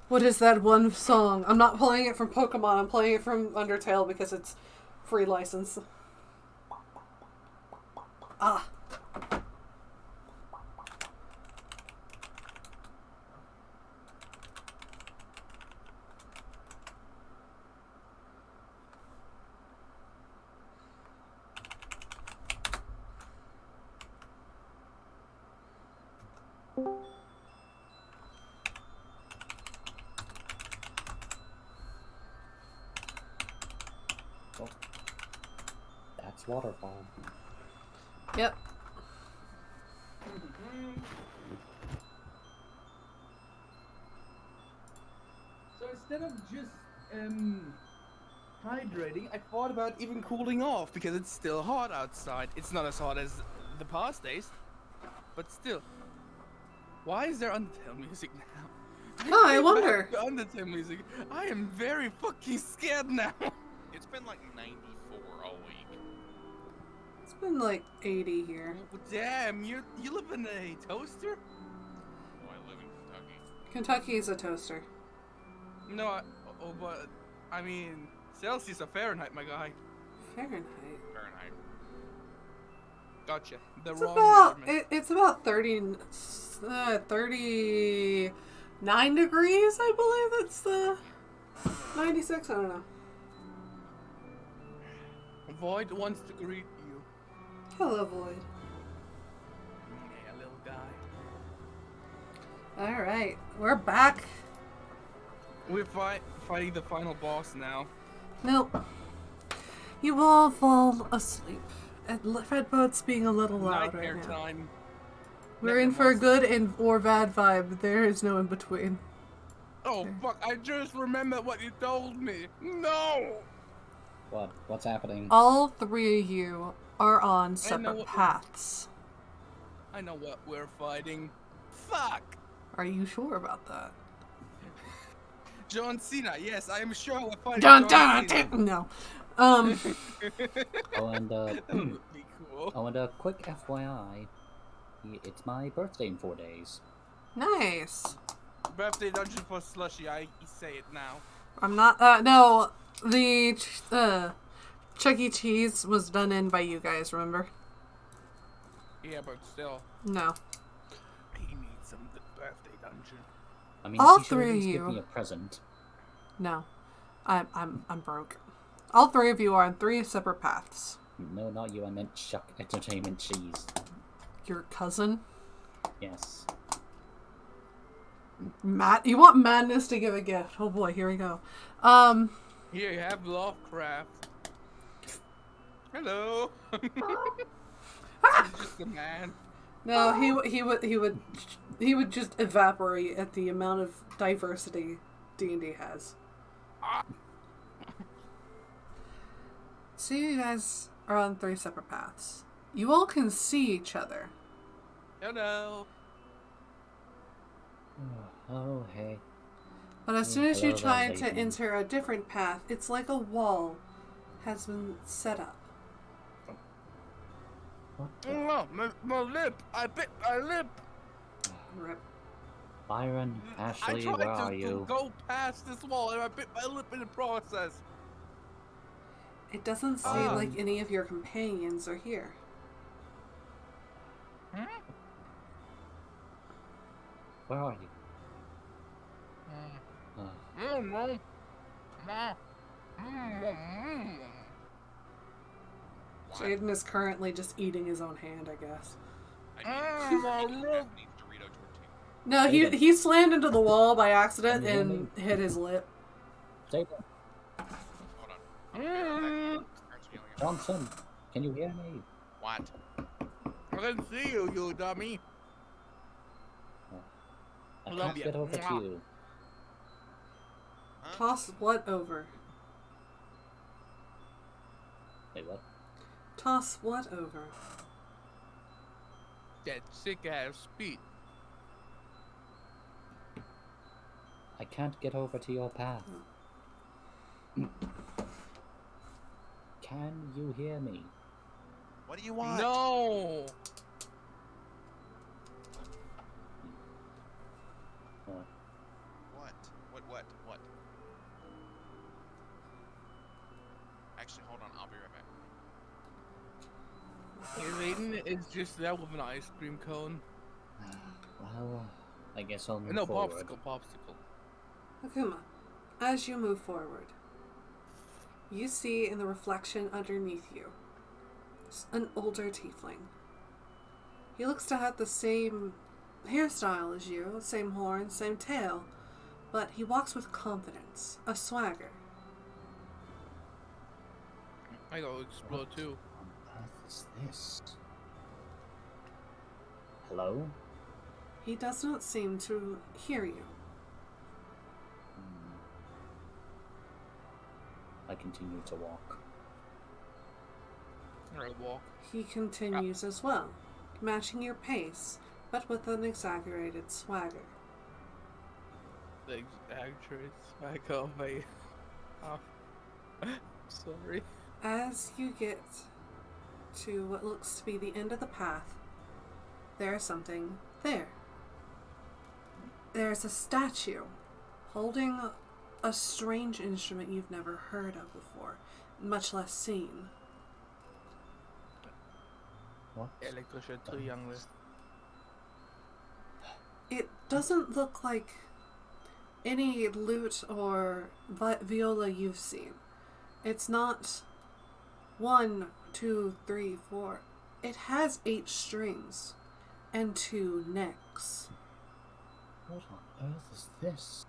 What is that one song? I'm not playing it from Pokemon. I'm playing it from Undertale because it's free license. Ah. It's waterfall. Yep. So instead of just hydrating, I thought about even cooling off because it's still hot outside. It's not as hot as the past days, but still. Why is there Undertale music now? Oh, I Bring wonder. back the Undertale music. I am very fucking scared now. It's been like 94 all week. It's been like 80 here. Damn, you live in a toaster? Oh, I live in Kentucky. Kentucky is a toaster. No, but I mean Celsius or Fahrenheit, my guy. Fahrenheit. Fahrenheit. Gotcha. The It's wrong about measurement. it's about 39 degrees, I believe. That's the 96. I don't know. Void wants to greet you. Hello, Void. Yeah, little guy. All right, we're back. We're fighting the final boss now. Nope. You all fall asleep. And Fredboat's being a little loud Nightmare right now. time. We're in for a good and or bad vibe. There is no in between. Oh fuck! I just remembered what you told me. No. What? What's happening? All three of you are on separate what- paths. I know what we're fighting. Fuck. Are you sure about that? John Cena. Yes, I am sure we're fighting Dun, John dun, Cena. dun. No. Oh, and That would be cool. oh, and a quick FYI, it's my birthday in 4 days. Nice. Birthday dungeon for Slushy. I say it now. I'm not. No. The Chuck E. Cheese was done in by you guys. Remember? Yeah, but still, No. he needs some birthday dungeon. I mean, All he should three at of least give you. me a present. No. I'm broke. All three of you are on three separate paths. No, not you. I meant Chuck Entertainment Cheese. Your cousin, Yes. Matt. You want Madness to give a gift? Oh boy, here we go. Here you have Lovecraft. Hello. He's just a man. No, he would just evaporate at the amount of diversity D&D has. So you guys are on three separate paths. You all can see each other. Hello. Oh, hey. But as soon as you Hello there, try to lady. enter a different path, it's like a wall has been set up. What the? Oh, my lip. I bit my lip. Rip. Byron, I Ashley, tried where to are you? go past this wall and I bit my lip in the process. It doesn't seem like any of your companions are here. Where are you? Jaden is currently just eating his own hand, I guess. I need Japanese Dorito tortilla. No, Jaden. he slammed into the wall by accident Can you hear and hit his lip. David Hold on. I'm hearing that. Parents yelling at me. Johnson, can you hear me? What? I didn't see you, you dummy. I Love can't ya. get over to Mwah. you. Huh? Toss what over? Wait, what? Toss what over? That sick ass speed. I can't get over to your path. Can you hear me? What do you want? No. What? What? Actually, hold on. I'll be right back. Aiden is just there with an ice cream cone. Well, I guess I'll move No, forward. popsicle. Akuma, as you move forward, you see in the reflection underneath you an older tiefling. He looks to have the same hairstyle as you, same horn, same tail, but he walks with confidence, a swagger. I go explode too. is this? Hello? He does not seem to hear you. I continue to walk. I walk. He continues as well, matching your pace, but with an exaggerated swagger. The exaggerated swag of a. Oh. Sorry. As you get to what looks to be the end of the path, there is something there. There's a statue holding a strange instrument you've never heard of before, much less seen. What? Elektroshøtrianglet. It doesn't look like any lute or viola you've seen. It's not 1, 2, 3, 4. It has 8 strings and 2 necks. What on earth is this?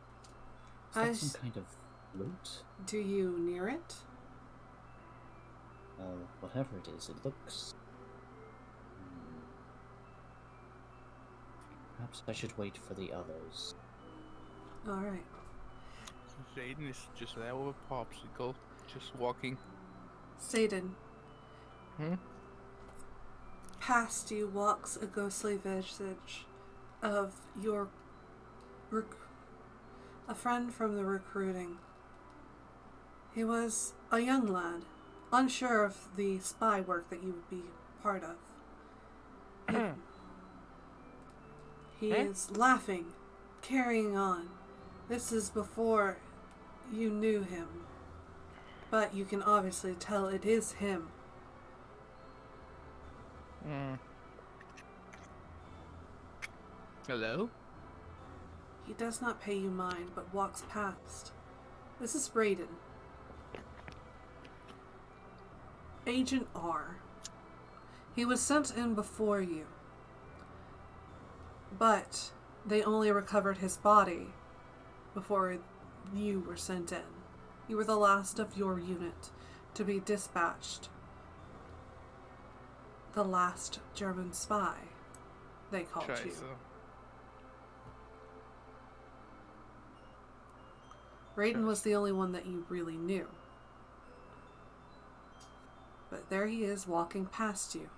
Is that some kind of flute? Do you near it? Well, whatever it is, it looks... Perhaps I should wait for the others. Alright. Zayden is just there with a popsicle, just walking. Satan. Hmm? Past you walks a ghostly visage of your a friend from the recruiting. He was a young lad, unsure of the spy work that you would be part of. He is laughing, carrying on. This is before you knew him, but you can obviously tell it is him. Hello? He does not pay you mind, but walks past. This is Brayden. Agent R. He was sent in before you, but they only recovered his body before you were sent in. You were the last of your unit to be dispatched. The last German spy, they called you. Raiden was the only one that you really knew. But there he is walking past you.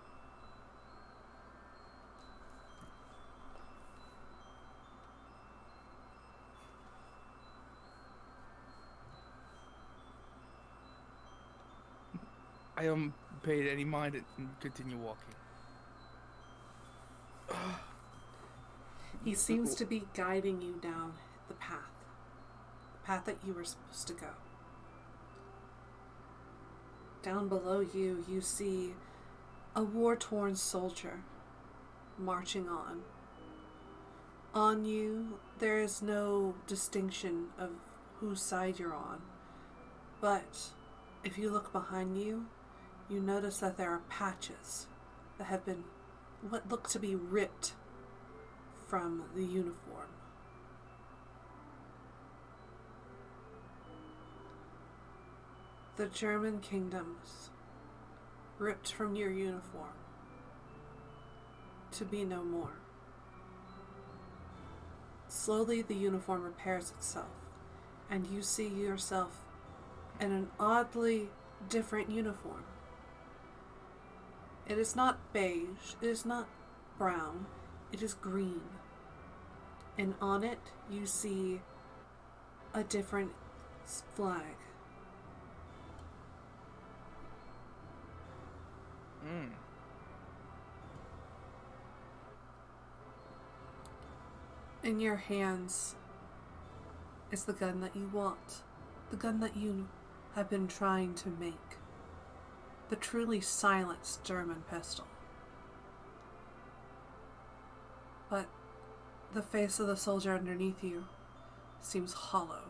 I don't pay any mind and continue walking. He seems to be guiding you down the path that you were supposed to go. Down below you, you see a war-torn soldier marching on. On you, there is no distinction of whose side you're on, but if you look behind you, you notice that there are patches that have been what look to be ripped from the uniform. The German kingdoms ripped from your uniform to be no more. Slowly the uniform repairs itself, and you see yourself in an oddly different uniform. It is not beige, it is not brown, it is green. And on it you see a different flag. In your hands is the gun that you want, the gun that you have been trying to make, the truly silenced German pistol. But the face of the soldier underneath you seems hollow,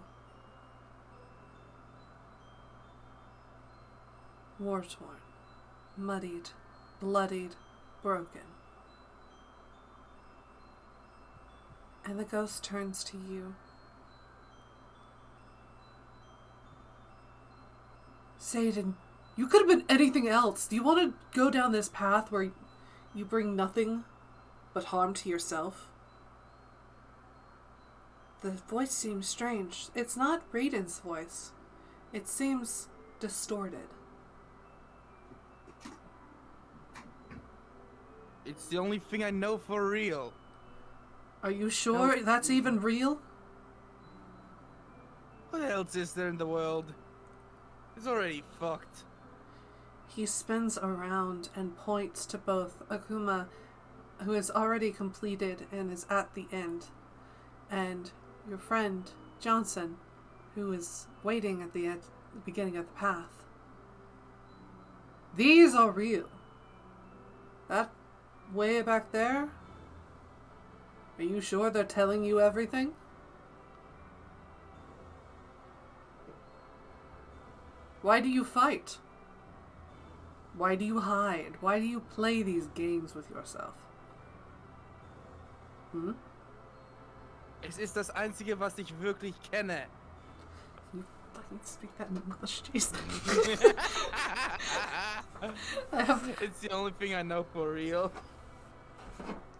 war-torn, muddied, bloodied, broken. And the ghost turns to you. Satan, You could have been anything else. Do you want to go down this path where you bring nothing but harm to yourself? The voice seems strange. It's not Raiden's voice. It seems distorted. It's the only thing I know for real. Are you sure that's even real? What else is there in the world? It's already fucked. He spins around and points to both Akuma, who is already completed and is at the end, and your friend, Johnson, who is waiting at the beginning of the path. These are real. That way back there? Are you sure they're telling you everything? Why do you fight? Why do you hide? Why do you play these games with yourself? Hm? Es ist das Einzige, was ich wirklich kenne. You fucking speak that in English, Jesus. It's the only thing I know for real.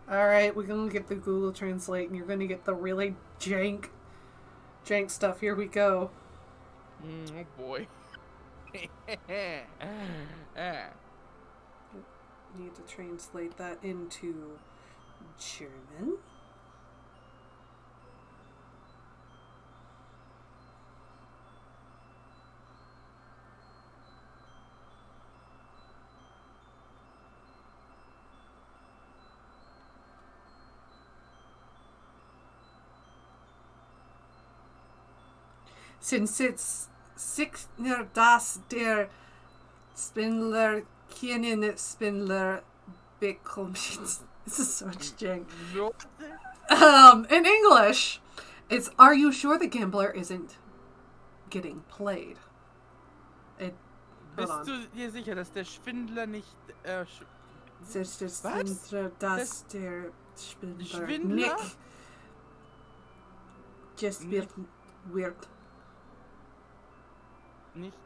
Alright, we're gonna get the Google Translate and you're gonna get the really jank stuff. Here we go. Oh boy. Need to translate that into German. Since it's sicher, dass der Spindler keinen Spindler bekommt. This is so much jank. In English, it's, are you sure the gambler isn't getting played? Hold Bist on. du dir sicher, dass der Schwindler nicht Since der Spindler, dass der Spindler Schwindler? nicht gespielt wird? nicht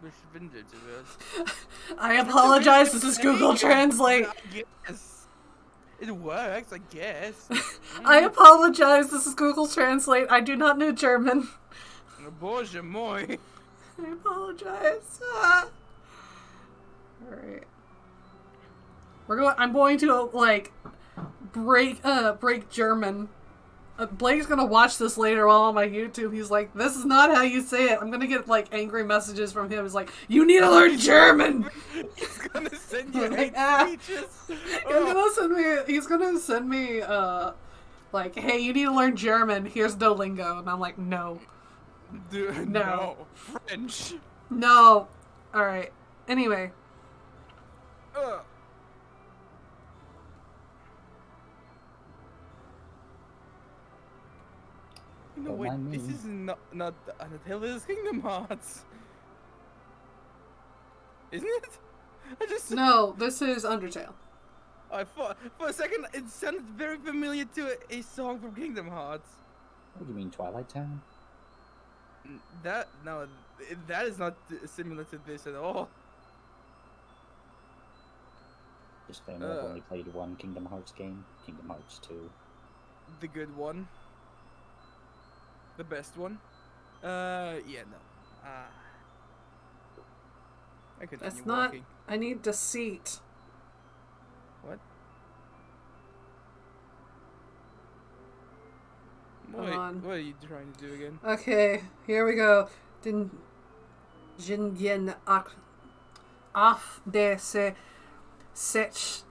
beschwindelt wird? I apologize, this is Google Translate. I guess. It works, I guess. I apologize, this is Google Translate. I do not know German. Boże mój. I apologize. Alright. I'm going to, like, break German. Blake's gonna watch this later while on my YouTube. He's like, this is not how you say it. I'm gonna get, like, angry messages from him. He's like, you need to learn German! He's gonna send you Like, hate speeches. He's gonna send me, like, hey, you need to learn German. Here's Duolingo. And I'm like, no. Dude, No. French. No. Alright. Anyway. No, Don't wait, mind me. this is not Undertale, this is Kingdom Hearts. Isn't it? I just... No, this is Undertale. I thought, for a second, it sounded very familiar to a song from Kingdom Hearts. What do you mean, Twilight Town? That is not similar to this at all. Disclaimer, I've only played one Kingdom Hearts game, Kingdom Hearts 2. The good one. The best one. Yeah, no. I continue That's not... walking. I need deceit. What? Hold on. What are you trying to do again? Okay, here we go. Jinjen af dese sech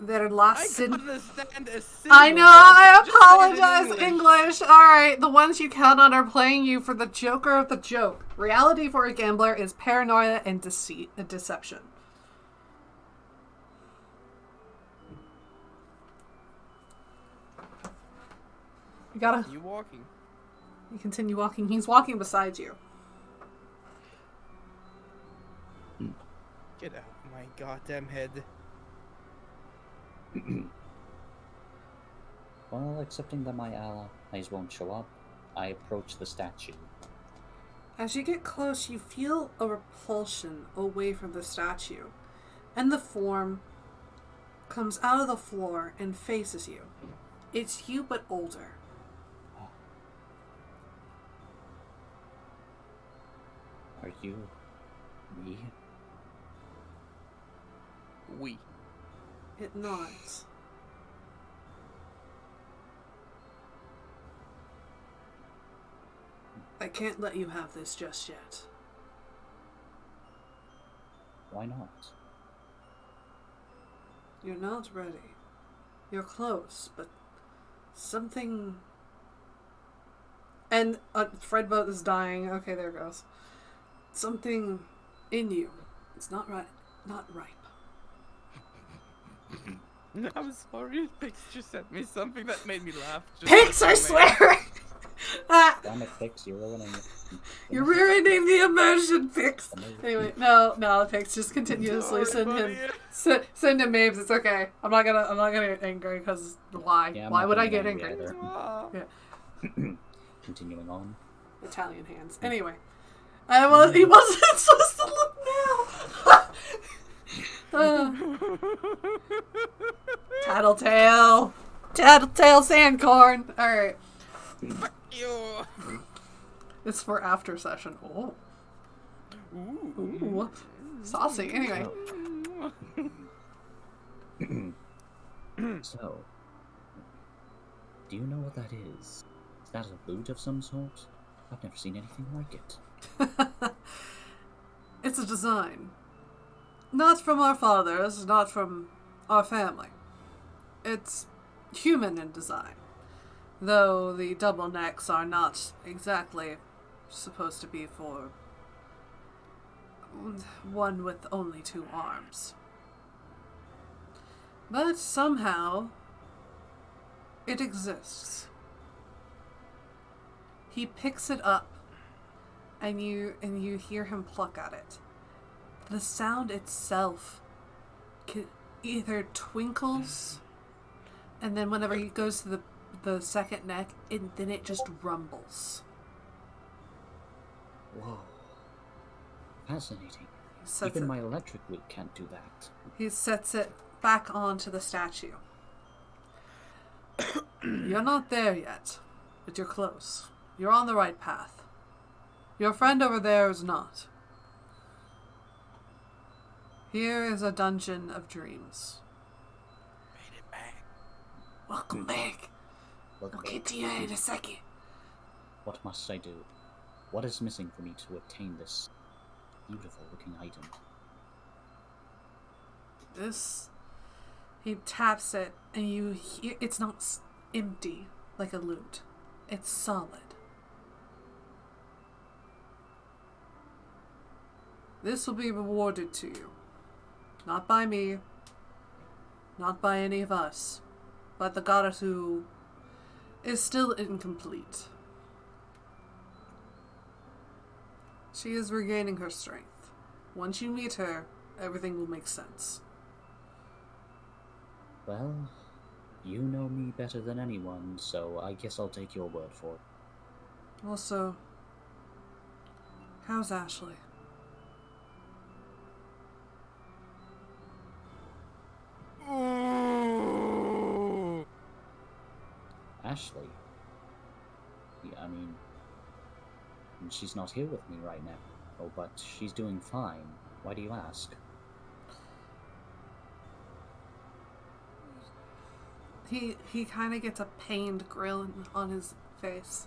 der I lassen. can't understand a syllable. I know, I Just say it in apologize, English. Alright, the ones you count on are playing you for the joker of the joke. Reality for a gambler is paranoia and deceit, and deception. You gotta... You walking. You continue walking. He's walking beside you. Get out of my goddamn head. Well, accepting that my allies won't show up, I approach the statue. As you get close, you feel a repulsion away from the statue, and the form comes out of the floor and faces you. It's you, but older. Are you me? We. It nods. I can't let you have this just yet. Why not? You're not ready. You're close, but something... And Fred Boat is dying. Okay, there it goes. Something in you. It's not right. Not ripe. I'm sorry, Pix just sent me something that made me laugh. Pigs, I swear! Ah, Damn it, Pix, you're ruining it. you're ruining the immersion, Pix. Anyway, no, Pix, just continuously send him memes. It's okay. I'm not gonna get angry because why? Yeah, I'm Why not would I gonna get be angry? either. Yeah, Continuing on. Italian hands. Anyway, he wasn't supposed to look now. Tattletale, Sandcorn. All right. Fuck you. It's for after session. Oh. Ooh. Saucy. Anyway. So, do you know what that is? Is that a loot of some sort? I've never seen anything like it. It's a design. Not from our fathers, not from our family. It's human in design. Though the double necks are not exactly supposed to be for one with only 2 arms. But somehow, it exists. He picks it up, and you hear him pluck at it. The sound itself either twinkles, and then whenever he goes to the second neck, then it just rumbles. Whoa. Fascinating. Sets Even it- my electric loot can't do that. He sets it back onto the statue. You're not there yet, but you're close. You're on the right path. Your friend over there is not. Here is a dungeon of dreams. Made it back. Welcome back. Look, I'll get to you in a second. what must I do? What is missing for me to obtain this beautiful looking item? This... He taps it, and you hear... It's not empty, like a lute. It's solid. This will be rewarded to you. Not by me. Not by any of us. But the goddess who is still incomplete. She is regaining her strength. Once you meet her, everything will make sense. Well, you know me better than anyone, so I guess I'll take your word for it. Also, how's Ashley? Ashley? Yeah, I mean, she's not here with me right now. Oh, but she's doing fine. Why do you ask? He kind of gets a pained grin on his face.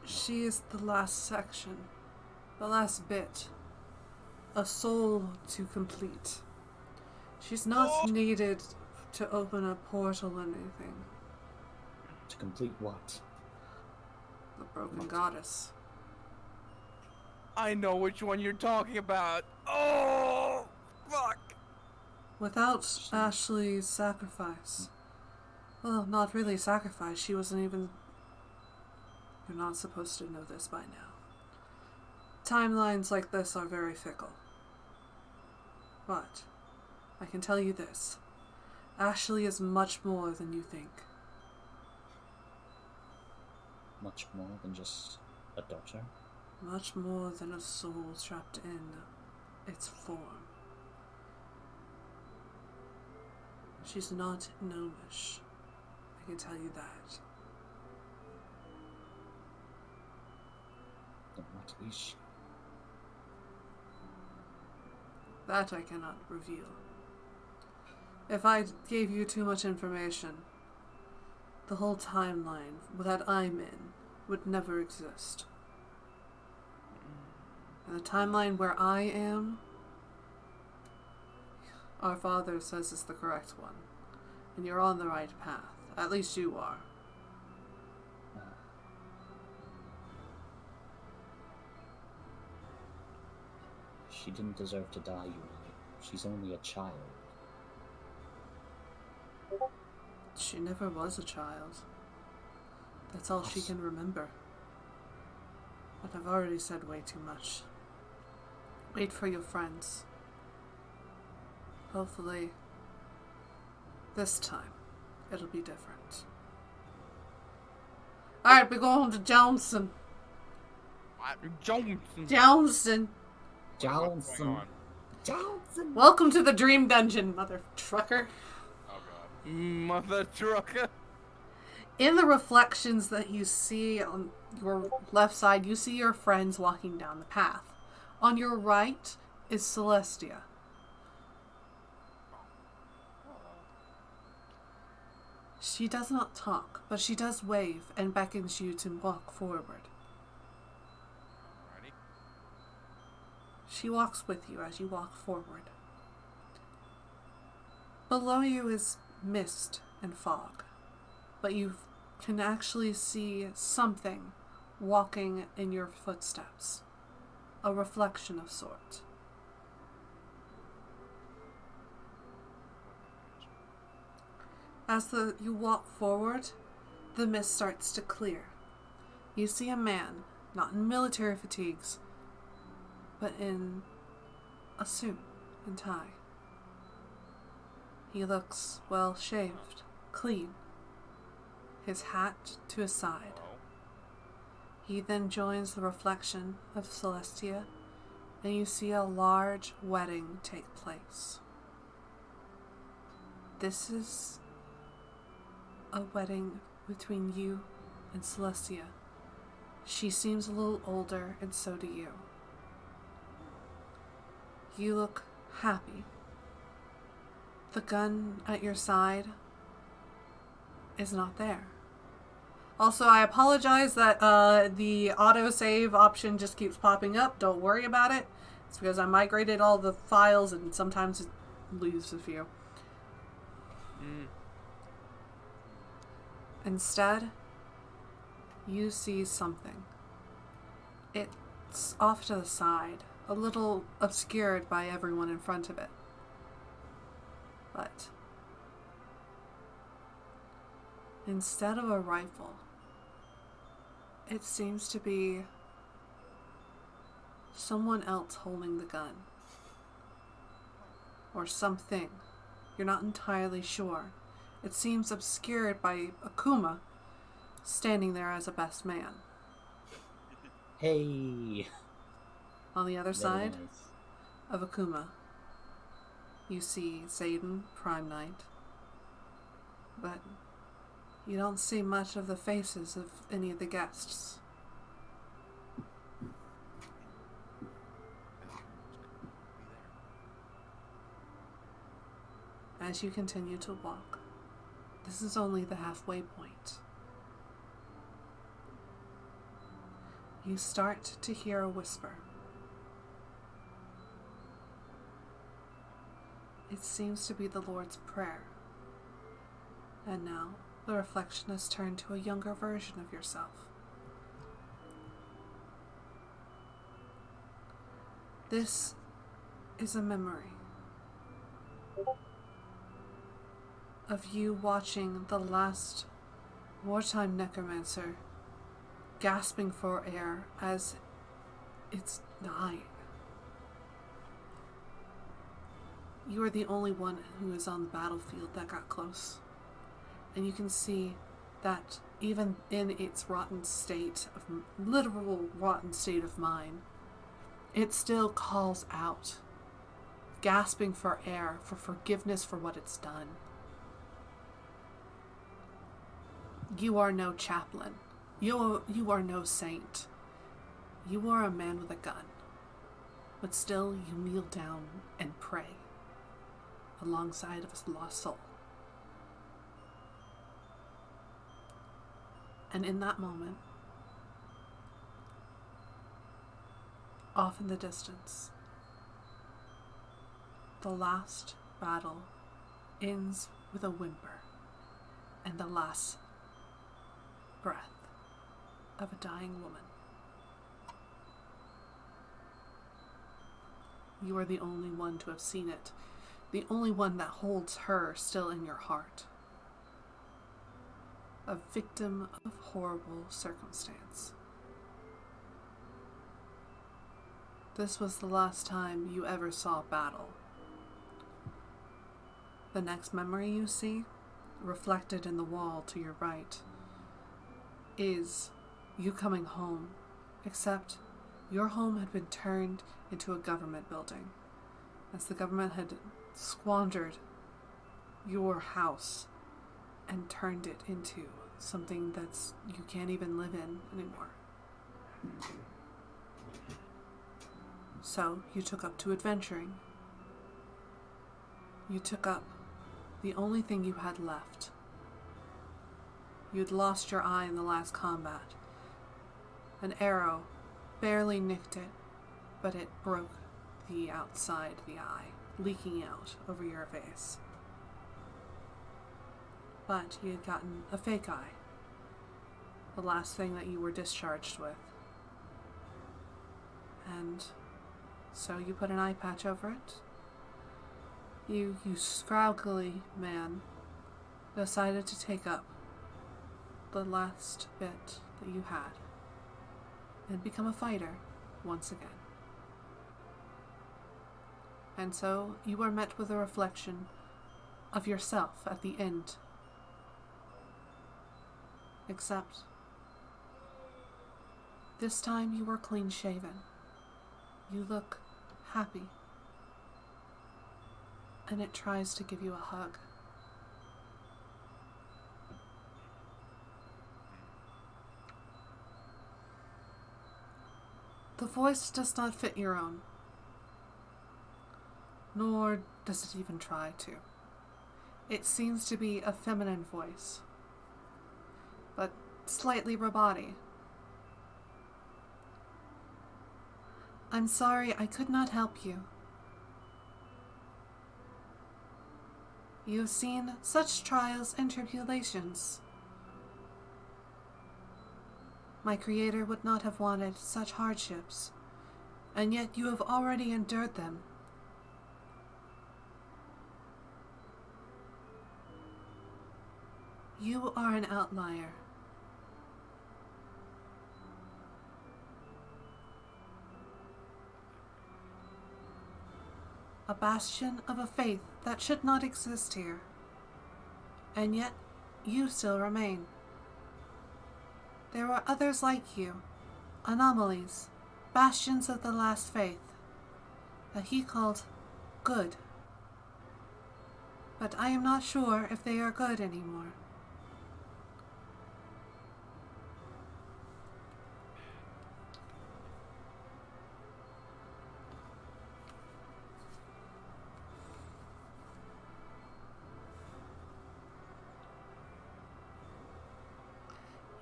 She is the last section, the last bit, a soul to complete. She's not needed to open a portal or anything. To complete what? The broken goddess. I know which one you're talking about. Oh, fuck. Without Ashley's sacrifice. Well, not really sacrifice. She wasn't even... You're not supposed to know this by now. Timelines like this are very fickle. But I can tell you this. Ashley is much more than you think. much more than just a daughter? Much more than a soul trapped in its form. She's not gnomish. I can tell you that. Then what is she? That I cannot reveal. If I gave you too much information, the whole timeline that I'm in would never exist. And the timeline where I am, our Father says is the correct one. And you're on the right path. At least you are. She didn't deserve to die, Yuri. She's only a child. She never was a child. That's all she can remember. But I've already said way too much. Wait for your friends. Hopefully, this time, it'll be different. Alright, we're going to Johnson. Johnson. Johnson. Johnson. Johnson. Welcome to the Dream Dungeon, mother trucker. Oh god. Mother trucker. In the reflections that you see on your left side, you see your friends walking down the path. On your right is Celestia. She does not talk, but she does wave and beckons you to walk forward. Alrighty. She walks with you as you walk forward. Below you is mist and fog, but you can actually see something walking in your footsteps. A reflection of sort. As you walk forward, the mist starts to clear. You see a man, not in military fatigues, but in a suit and tie. He looks well shaved, clean, his hat to his side. Hello. He then joins the reflection of Celestia, and you see a large wedding take place. This is a wedding between you and Celestia. She seems a little older, and so do you. You look happy. The gun at your side is not there. Also, I apologize that the autosave option just keeps popping up. Don't worry about it. It's because I migrated all the files and sometimes it loses a few. Instead, you see something. It's off to the side, a little obscured by everyone in front of it. But instead of a rifle, it seems to be someone else holding the gun. Or something. You're not entirely sure. It seems obscured by Akuma standing there as a best man. Hey. On the other Very side nice. of Akuma, you see Zayden, Prime Knight. But you don't see much of the faces of any of the guests. As you continue to walk, this is only the halfway point. You start to hear a whisper. It seems to be the Lord's Prayer. And now, the reflection has turned to a younger version of yourself. This is a memory of you watching the last wartime necromancer gasping for air as it's dying. You are the only one who is on the battlefield that got close. And you can see that even in its literal rotten state of mind, it still calls out, gasping for air, for forgiveness for what it's done. You are no chaplain. You are no saint. You are a man with a gun. But still, you kneel down and pray alongside of a lost soul. And in that moment, off in the distance, the last battle ends with a whimper and the last breath of a dying woman. You are the only one to have seen it, the only one that holds her still in your heart. A victim of horrible circumstance. This was the last time you ever saw battle. The next memory you see, reflected in the wall to your right, is you coming home, except your home had been turned into a government building, as the government had squandered your house and turned it into something that's you can't even live in anymore. So you took up to adventuring. You took up the only thing you had left. You'd lost your eye in the last combat. An arrow barely nicked it, but it broke the outside of the eye, leaking out over your face. But you had gotten a fake eye, the last thing that you were discharged with. And so you put an eye patch over it. You scroungly man decided to take up the last bit that you had and become a fighter once again. And so you are met with a reflection of yourself at the end. Except this time you are clean shaven. You look happy. And it tries to give you a hug. The voice does not fit your own, nor does it even try to. It seems to be a feminine voice, but slightly robotic. I'm sorry, I could not help you. You have seen such trials and tribulations. My Creator would not have wanted such hardships, and yet you have already endured them. You are an outlier. A bastion of a faith that should not exist here. And yet, you still remain. There are others like you, anomalies, bastions of the last faith, that he called good. But I am not sure if they are good anymore.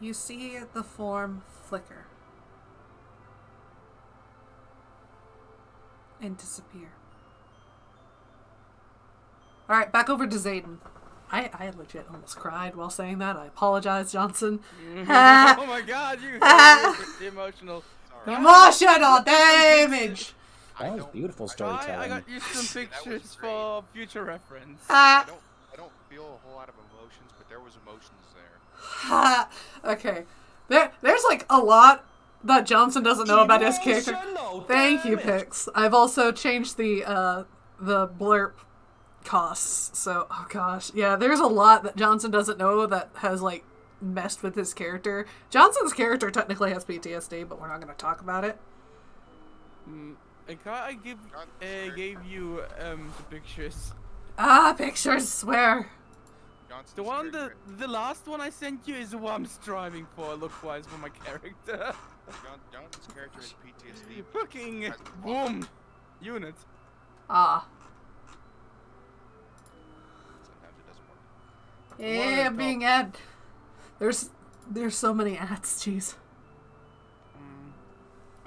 You see the form flicker and disappear. Alright, back over to Zayden. I legit almost cried while saying that. I apologize, Johnson. Oh my god, you the emotional. Emotional damage! That was beautiful storytelling. I got you some pictures for future reference. I don't feel a whole lot of emotions, but there was emotions there. Okay. There's like a lot that Johnson doesn't know about his character. Thank you, Pix. I've also changed the blurb costs. So, oh gosh. Yeah, there's a lot that Johnson doesn't know that has like messed with his character. Johnson's character technically has PTSD, but we're not going to talk about it. I gave you the pictures. Ah, pictures, swear. Johnson's The one, character- the last one I sent you is what I'm striving for, look-wise, for my character. Johnson's character has PTSD. Fucking Has- boom unit. Ah. Sometimes it doesn't work. Yeah, What a being ad. There's so many ads, jeez.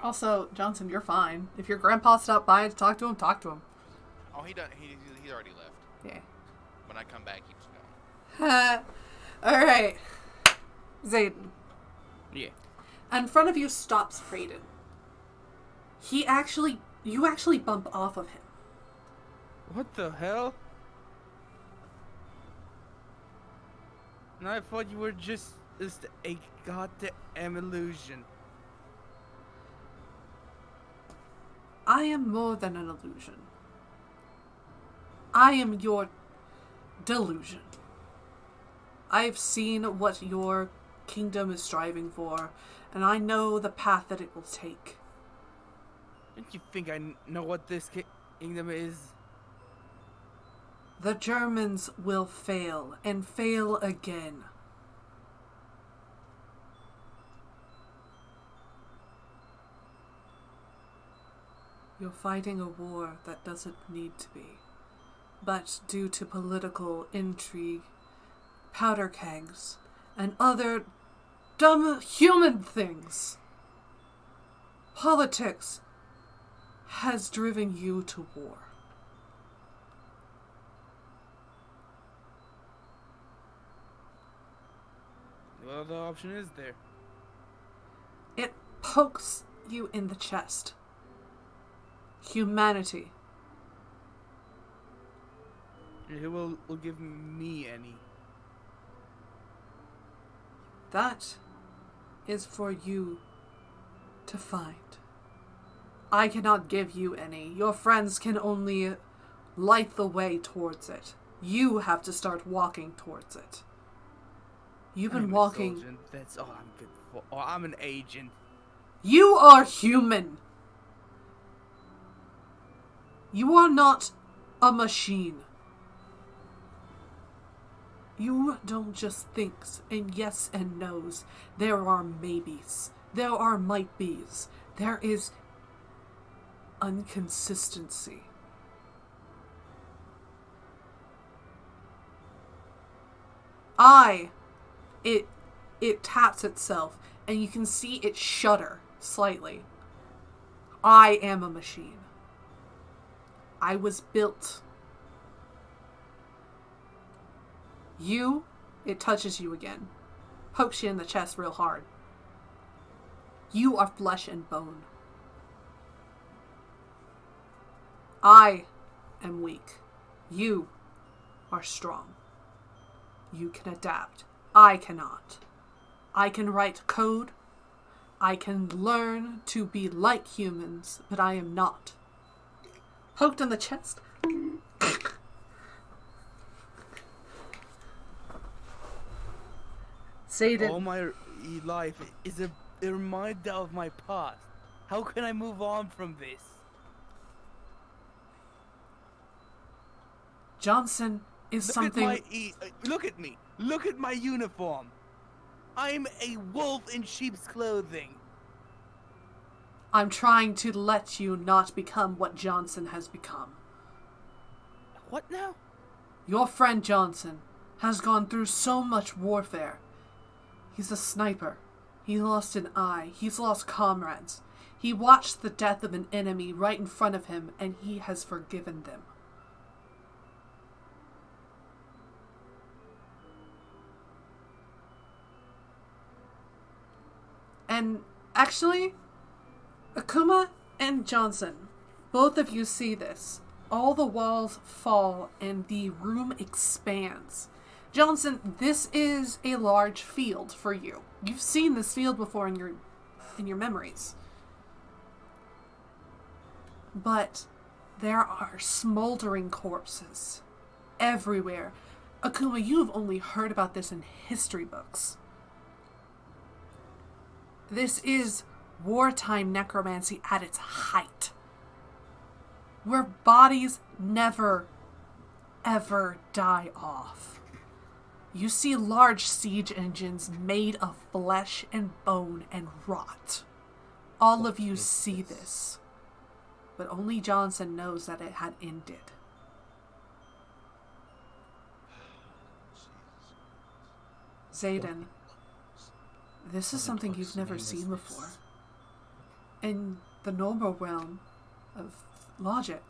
Also, Johnson, you're fine. If your grandpa stopped by to talk to him, talk to him. Oh, he done. He already left. Yeah. When I come back, he was gone. Alright. Zayden. Yeah. In front of you stops Frayden. You actually bump off of him. What the hell? And I thought you were just a goddamn illusion. I am more than an illusion. I am your delusion. I've seen what your kingdom is striving for, and I know the path that it will take. Don't you think I know what this kingdom is? The Germans will fail, and fail again. You're fighting a war that doesn't need to be. But due to political intrigue, powder kegs, and other dumb human things, politics has driven you to war. What other option is there? It pokes you in the chest. Humanity. Who will give me any? That is for you to find. I cannot give you any. Your friends can only light the way towards it. You have to start walking towards it. You've been I'm a walking. soldier, that's all I'm good for. Oh, I'm an agent. You are human. You are not a machine. You don't just thinks and yes and no's. There are maybes. There are might be's. There is inconsistency. It taps itself, and you can see it shudder slightly. I am a machine. I was built. You, it touches you again. Pokes you in the chest real hard. You are flesh and bone. I am weak. You are strong. You can adapt. I cannot. I can write code. I can learn to be like humans, but I am not. Poked in the chest. Satan. All my life is a reminder of my past. How can I move on from this? Johnson is something. Look at me. Look at my uniform. I'm a wolf in sheep's clothing. I'm trying to let you not become what Johnson has become. What now? Your friend Johnson has gone through so much warfare. He's a sniper. He lost an eye. He's lost comrades. He watched the death of an enemy right in front of him, and he has forgiven them. And actually, Akuma and Johnson, both of you see this. All the walls fall and the room expands. Johnson, this is a large field for you. You've seen this field before in your memories. But there are smoldering corpses everywhere. Akuma, you have only heard about this in history books. This is wartime necromancy at its height. Where bodies never, ever die off. You see large siege engines made of flesh and bone and rot. All What of you is see this. But only Johnson knows that it had ended. Zayden, this is What something in you've fuck's never name is seen this? before. In the normal realm of logic,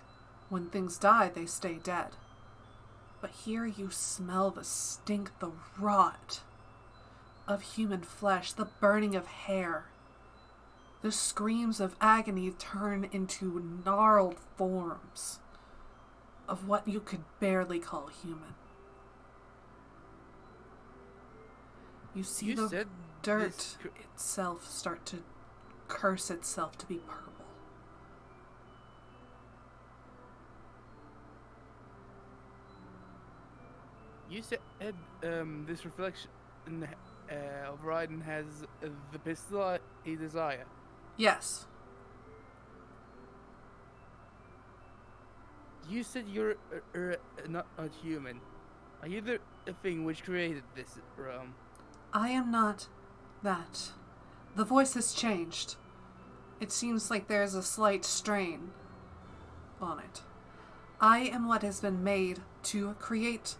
when things die, they stay dead. But here you smell the stink, the rot of human flesh, the burning of hair. The screams of agony turn into gnarled forms of what you could barely call human. You see You the said dirt this itself start to curse itself to be purple. You said this reflection of Raiden has the pistol he desire. Yes. You said you're not human. Are you the thing which created this realm? I am not that. The voice has changed. It seems like there's a slight strain on it. I am what has been made to create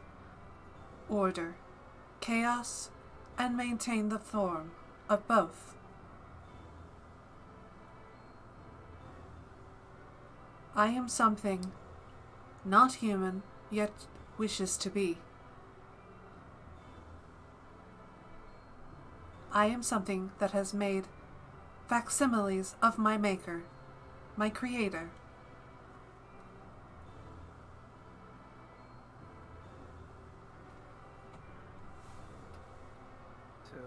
order, chaos, and maintain the form of both. I am something not human, yet wishes to be. I am something that has made facsimiles of my maker, my creator. So,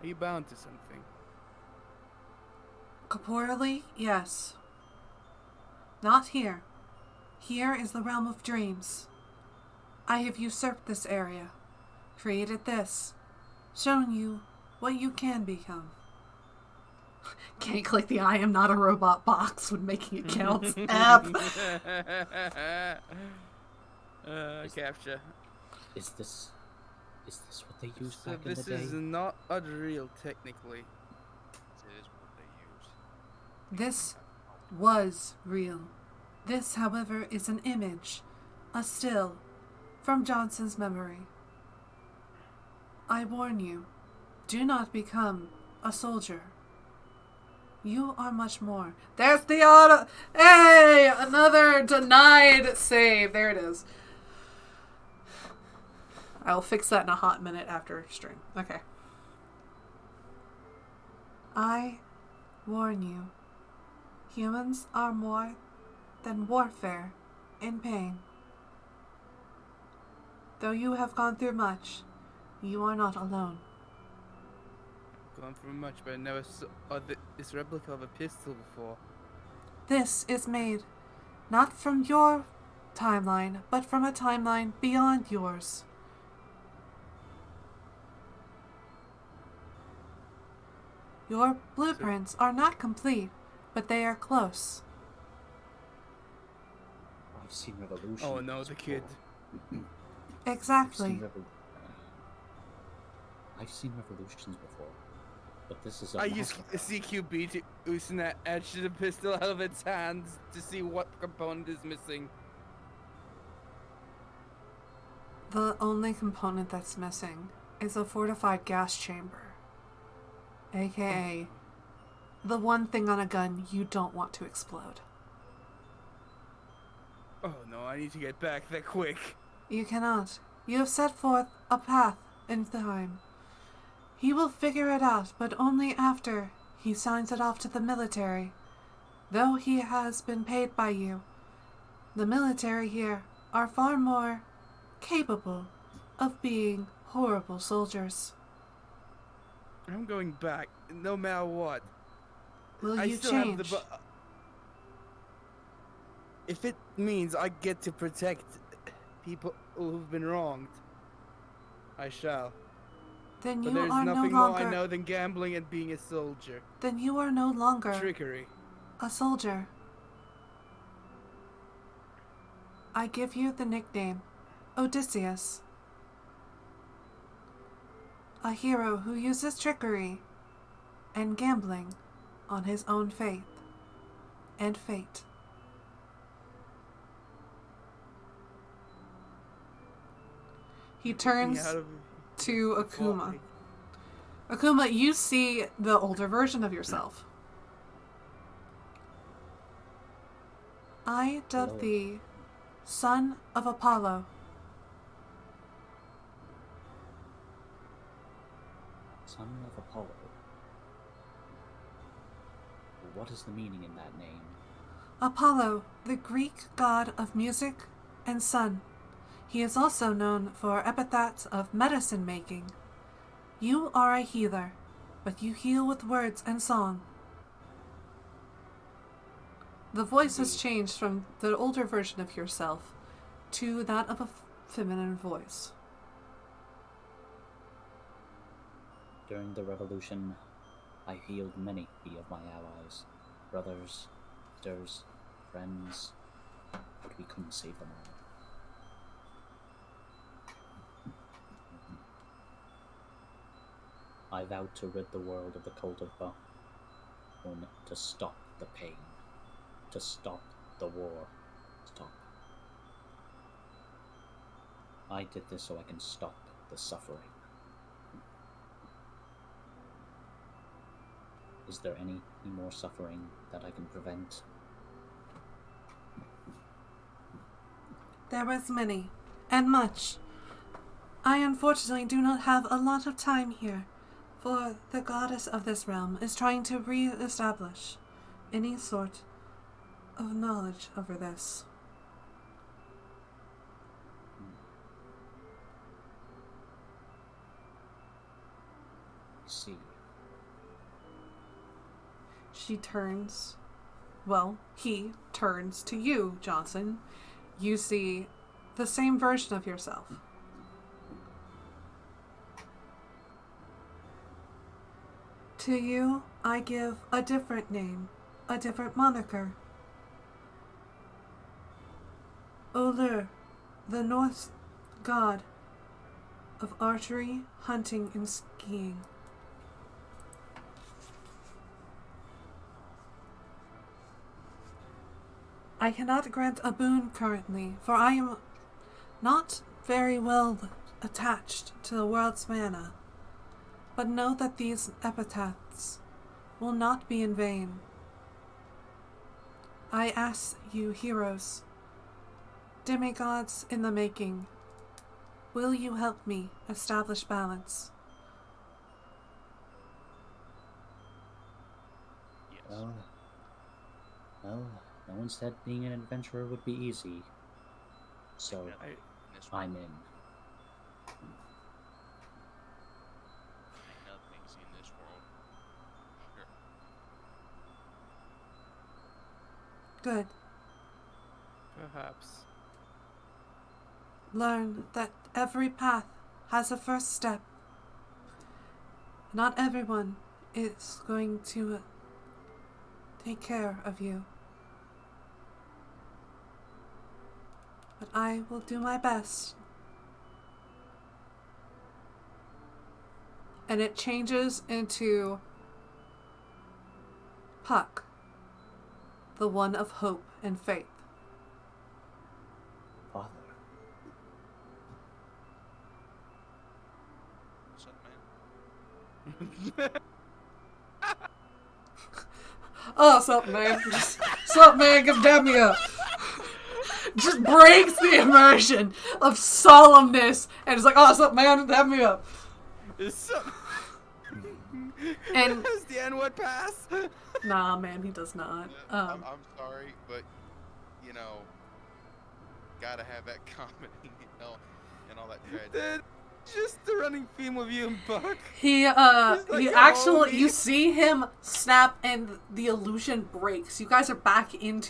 are you bound to something? Corporeally, yes. Not here. Here is the realm of dreams. I have usurped this area, created this, shown you what you can become. Can't click the I am not a robot box when making accounts app. Capture. Is this what they used So back in the this day? is not unreal, technically. It is what they use. This was real. This, however, is an image, a still, from Johnson's memory. I warn you, do not become a soldier. You are much more. There's the auto. Hey! Another denied save. There it is. I'll fix that in a hot minute after stream. Okay. I warn you. Humans are more than warfare and pain. Though you have gone through much, you are not alone. Gone through much, but I never saw this replica of a pistol before. This is made not from your timeline, but from a timeline beyond yours. Your blueprints are not complete, but they are close. I've seen Revolution. Oh no, the kid. Exactly. I've seen Revolutions before, but this is a I use massacre. CQB to loosen that edge to the pistol out of its hands to see what component is missing. The only component that's missing is a fortified gas chamber. AKA, the one thing on a gun you don't want to explode. Oh no, I need to get back that quick. You cannot. You have set forth a path in time. He will figure it out, but only after he signs it off to the military. Though he has been paid by you, the military here are far more capable of being horrible soldiers. I'm going back, no matter what. Will I you still change? have the if it means I get to protect people who've been wronged, I shall. Then But you there's are no nothing more I longer. know than gambling and being a soldier. Then you are no longer Trickery. a soldier. I give you the nickname Odysseus. A hero who uses trickery and gambling on his own faith and fate. He turns to Akuma. Akuma, you see the older version of yourself. I dub Hello. thee Son of Apollo. Son of Apollo. What is the meaning in that name? Apollo, the Greek god of music and sun. He is also known for epithets of medicine making. You are a healer, but you heal with words and song. The voice has changed from the older version of yourself to that of a feminine voice. During the revolution, I healed many of my allies, brothers, sisters, friends, but we couldn't save them all. I vowed to rid the world of the cult of bone, to stop the pain, to stop the war. Stop. I did this so I can stop the suffering. Is there any more suffering that I can prevent? There is many, and much. I unfortunately do not have a lot of time here, for the goddess of this realm is trying to re-establish any sort of knowledge over this. See. She turns, he turns to you, Johnson. You see the same version of yourself. To you, I give a different name, a different moniker. Olur, the Norse god of archery, hunting, and skiing. I cannot grant a boon currently, for I am not very well attached to the world's mana. But know that these epithets will not be in vain. I ask you, heroes, demigods in the making, will you help me establish balance? Yes. Well, no one said being an adventurer would be easy. So, I'm in. Nothing's in this world. Sure. Good. Perhaps. Learn that every path has a first step. Not everyone is going to take care of you. But I will do my best. And it changes into Puck, the one of hope and faith. Father. What's up, man? Oh, what's up, man? What's up, man? Give damn me up. Just breaks the immersion of solemnness and it's like, oh, what's up, man? Damn me up. And does the N-word pass? nah, man, he does not. I'm sorry, but you know, gotta have that comedy, and all that tragedy. Just the running theme with you and Buck. He like actually, you see him snap and the illusion breaks. You guys are back in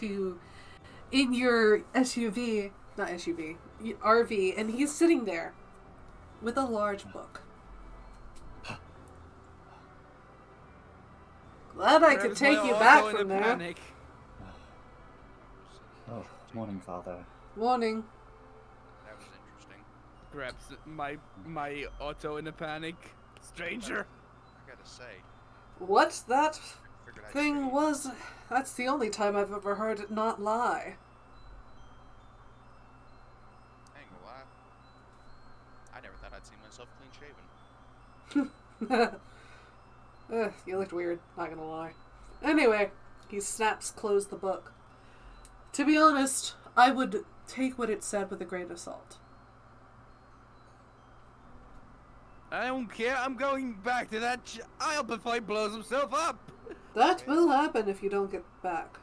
your SUV, not SUV, RV, and he's sitting there with a large book. Glad I could Grabs my take you auto back in a from there. panic. Oh, morning, Father. Warning. That was interesting. Grabs my auto in a panic. Stranger. I gotta say, What that figured I'd thing trade. was, that's the only time I've ever heard it not lie. I ain't gonna lie. I never thought I'd see myself clean shaven. You looked weird, not gonna lie. Anyway, he snaps closed the book. To be honest, I would take what it said with a grain of salt. I don't care. I'm going back to that aisle before he blows himself up. That will happen if you don't get back.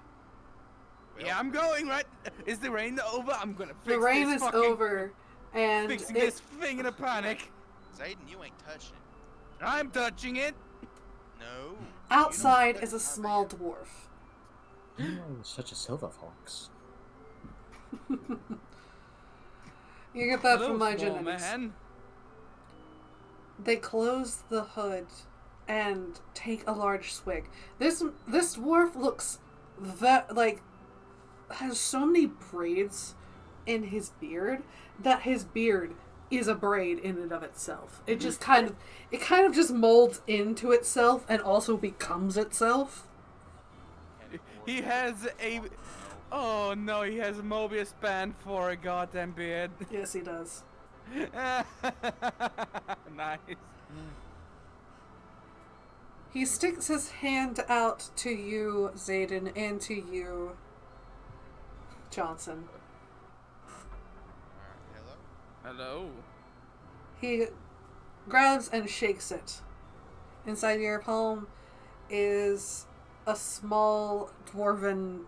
Well, Yeah, I'm going right. Is the rain over? I'm gonna fix The rain this is fucking, over, and fixing it, this thing in a panic. Zayden, you ain't touching it. I'm touching it. No. outside is a touch my small man. dwarf. Oh, such a silver fox. You get that Hello, from my small genetics. man. They close the hood and take a large swig. This dwarf looks has so many braids in his beard that his beard is a braid in and of itself. It just kind of just molds into itself and also becomes itself. He has a. Oh no, he has a Mobius band for a goddamn beard. Yes, he does. Nice. He sticks his hand out to you, Zayden, and to you, Johnson. Alright, hello? Hello. He grabs and shakes it. Inside your palm is a small dwarven,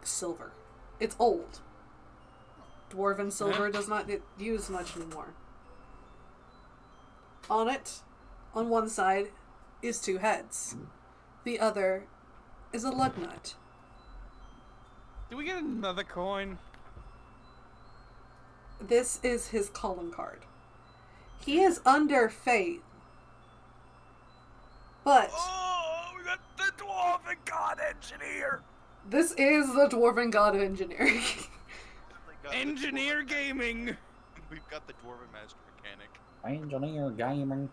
silver. It's old. Dwarven silver does not get used much anymore. On it, on one side, is 2 heads. The other is a lug nut. Do we get another coin? This is his calling card. He is under fate. But Oh, we got the dwarven god engineer. this is the dwarven god of engineering. Engineer gaming. We've got the Dwarven Master Mechanic. Engineer gaming.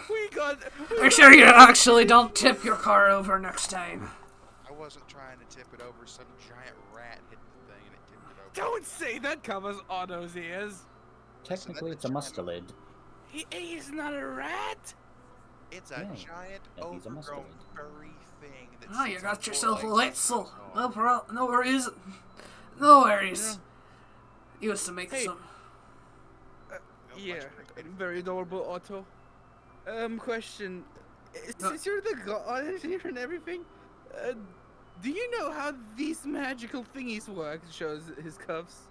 We got. Make sure you actually don't tip your car over next time. I wasn't trying to tip it over. Some giant rat hit the thing and it tipped it over. Don't say that covers Otto's ears. Technically, it's a mustelid. He's not a rat. It's a Yeah. giant, Yeah, he's a overgrown, mustelid. furry thing that Ah, you sits on got 4 yourself a legs like litzel. dog. No worries. No worries. Used to make Hey. some. No Yeah, question. very adorable Otto. Question: No. Since you're the god engineer and everything, do you know how these magical thingies work? Shows his cuffs.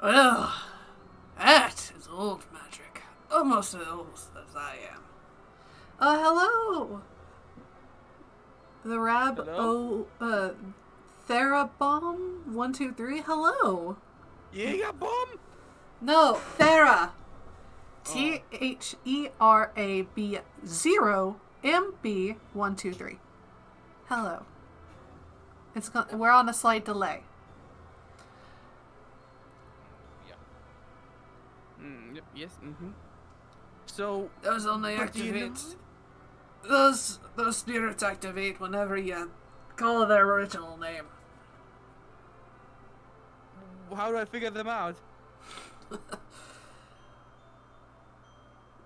Well, that is old magic. Almost as old as I am. Hello. The Hello? Therabomb 123. Hello. Yeah, bomb. No, Thera. Oh. THERAB0MB123. Hello. We're on a slight delay. Yeah. Yep, yes. So, Those only But do you know- activate. Those spirits activate whenever you call their original name. how do I figure them out?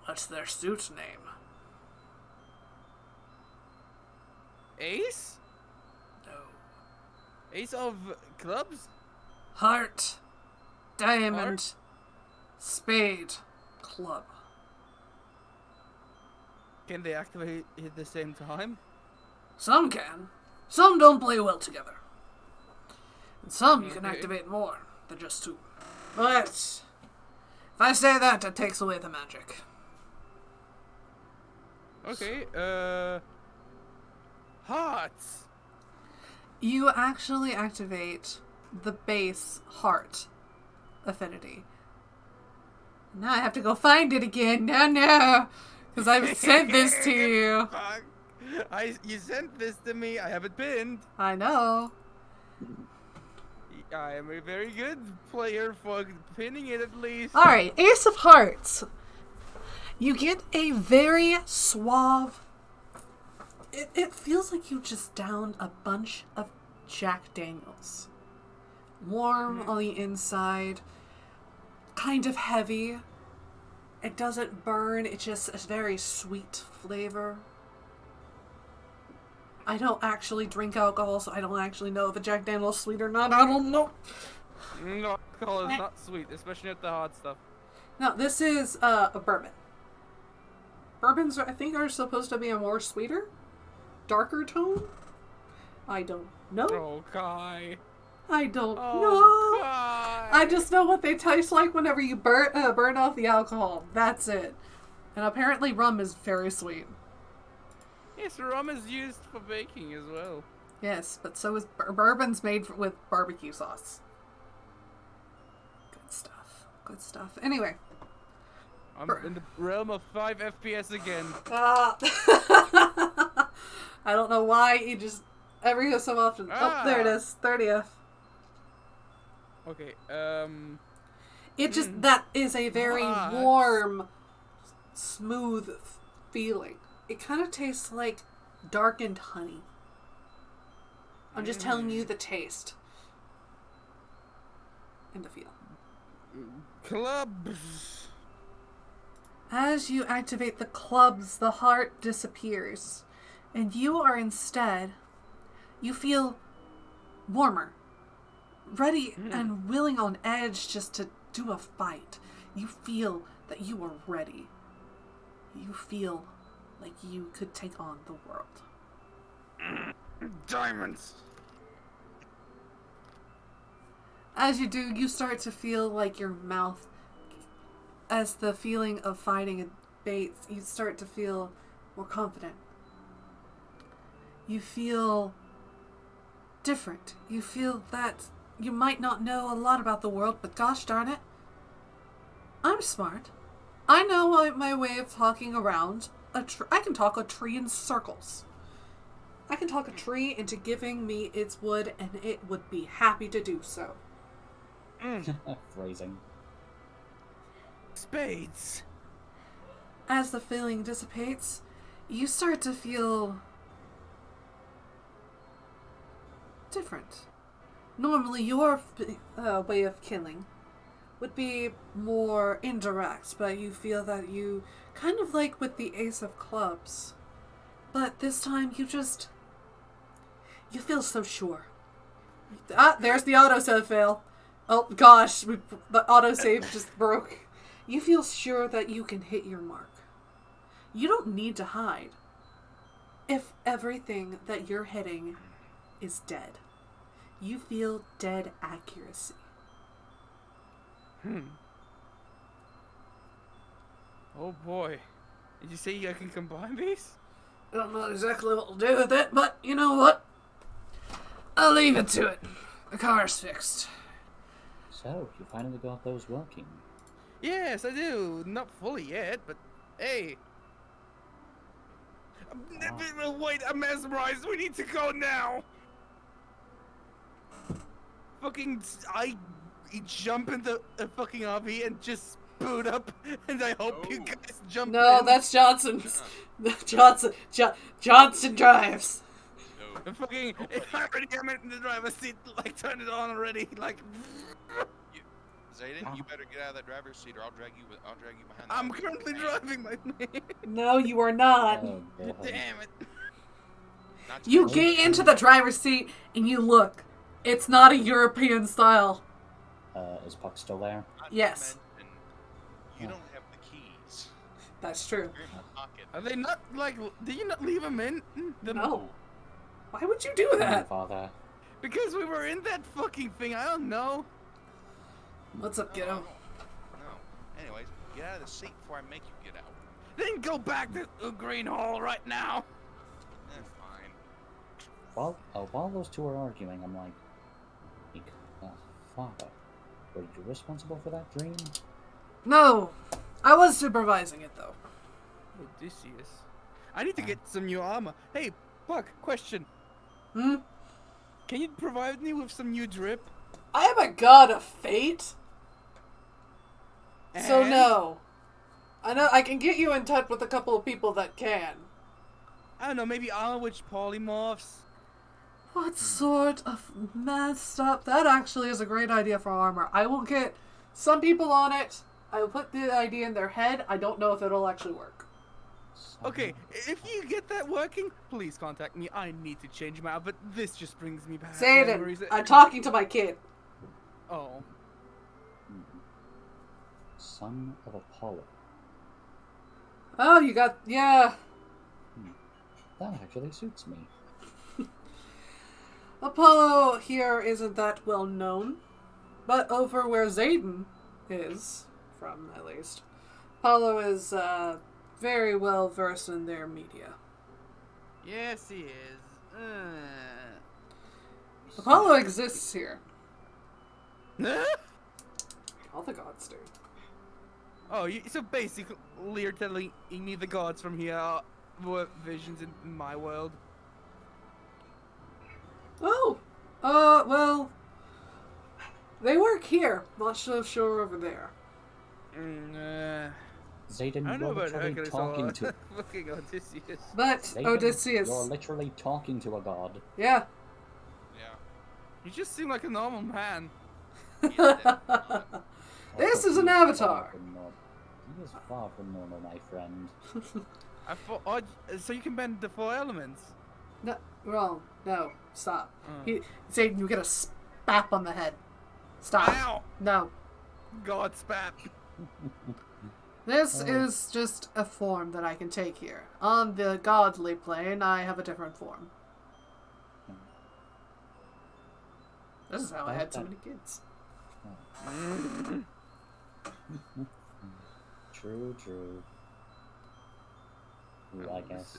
What's their suit name? Ace? No. Ace of clubs? Heart, diamond, Heart? spade, club. Can they activate at the same time? Some can. Some don't play well together. And some you can Okay. activate more than just 2. But if I say that, it takes away the magic. Okay, hearts. You actually activate the base heart affinity. Now I have to go find it again. No. Because I've sent this to you. Fuck. You sent this to me. I have it pinned. I know. I am a very good player for pinning it at least. Alright, Ace of Hearts. You get a very suave... It feels like you just downed a bunch of Jack Daniels. Warm on the inside. Kind of heavy. It doesn't burn. It's just a very sweet flavor. I don't actually drink alcohol, so I don't actually know if a Jack Daniel's sweet or not. I don't know. No, alcohol is not sweet, especially not the hot stuff. No, this is a bourbon. Bourbons, I think, are supposed to be a more sweeter, darker tone. I don't know. Oh, Kai. I don't Oh, know. Kai. I just know what they taste like whenever you burn off the alcohol. That's it. And apparently rum is very sweet. Yes, rum is used for baking as well. Yes, but so is bourbon's made with barbecue sauce. Good stuff. Good stuff. Anyway. I'm in the realm of 5 FPS again. I don't know why you just every so often. Oh, there it is. 30th. Okay, It just that is a very warm, smooth feeling. It kind of tastes like darkened honey. I'm just telling you the taste and the feel. Clubs. As you activate the clubs, the heart disappears, and you are instead, you feel warmer, ready and willing on edge just to do a fight. You feel that you are ready. You feel like you could take on the world. Diamonds. As you do, you start to feel like your mouth, as the feeling of fighting abates, you start to feel more confident. You feel different. You feel that you might not know a lot about the world, but gosh darn it, I'm smart. I know my way of talking around I can talk a tree in circles. I can talk a tree into giving me its wood, and it would be happy to do so. Phrasing. Spades. As the feeling dissipates, you start to feel different. Normally, your way of killing would be more indirect, but you feel that you kind of like with the Ace of Clubs. But this time, you feel so sure. Ah, there's the autosave fail. Oh gosh, the autosave just broke. You feel sure that you can hit your mark. You don't need to hide. If everything that you're hitting is dead, you feel dead accuracy. Oh boy. Did you say I can combine these? I don't know exactly what we'll do with it, but you know what? I'll leave it to it. The car's fixed. So, you finally got those working. Yes, I do. Not fully yet, but hey. Wait, I'm mesmerized. We need to go now. I jump in the fucking RV and just boot up, and I hope you guys jump in. No, that's Johnson's. Johnson drives. No. I already am in the driver's seat. Like, turn it on already. Like. Zayden, you better get out of that driver's seat, or I'll drag you behind. I'm currently driving my man. No, you are not. Oh, boy. Damn it. You get into the driver's seat and you look. It's not a European style. Is Puck still there? Yes. You don't have the keys. That's true. You're in my pocket. Are they not like? Did you not leave them in? No. Why would you do that? Father. Because we were in that fucking thing. I don't know. What's up, kiddo? No. Anyways, get out of the seat before I make you get out. Then go back to the green hall right now. Fine. While those two are arguing, I'm like, Father, were you responsible for that dream? No. I was supervising it, though. Odysseus. I need to get some new armor. Hey, Buck, question. Hmm? Can you provide me with some new drip? I am a god of fate. So And- no. I know I can get you in touch with a couple of people that can. I don't know, maybe armor which polymorphs? What sort of messed up? That actually is a great idea for armor. I will get some people on it. I will put the idea in their head. I don't know if it'll actually work. Okay, if you get that working, please contact me. I need to change my outfit. This just brings me back memories. Zayden, I'm talking to my kid. Oh. Son of Apollo. Oh, you got... yeah. That actually suits me. Apollo here isn't that well known. But over where Zayden is, from at least, Apollo is very well versed in their media. Yes, he is. Apollo exists here. All the gods do. Oh, so basically you're telling me the gods from here were visions in my world? Oh! Well... they work here. Not so sure over there. Zayden, I don't know you're about literally Hercules talking to... fucking Odysseus. But, Zayden, Odysseus... you're literally talking to a god. yeah. Yeah. You just seem like a normal man. This is He an far avatar. from normal. He is far from normal, my friend. I thought, oh, so you can bend the 4 elements. No, wrong. No, stop. Oh. Zayden, you get a spap on the head. Stop. Ow! No. God spat. This is just a form that I can take here. On the godly plane, I have a different form. This is how I had so many kids. True, true. Ooh, I guess.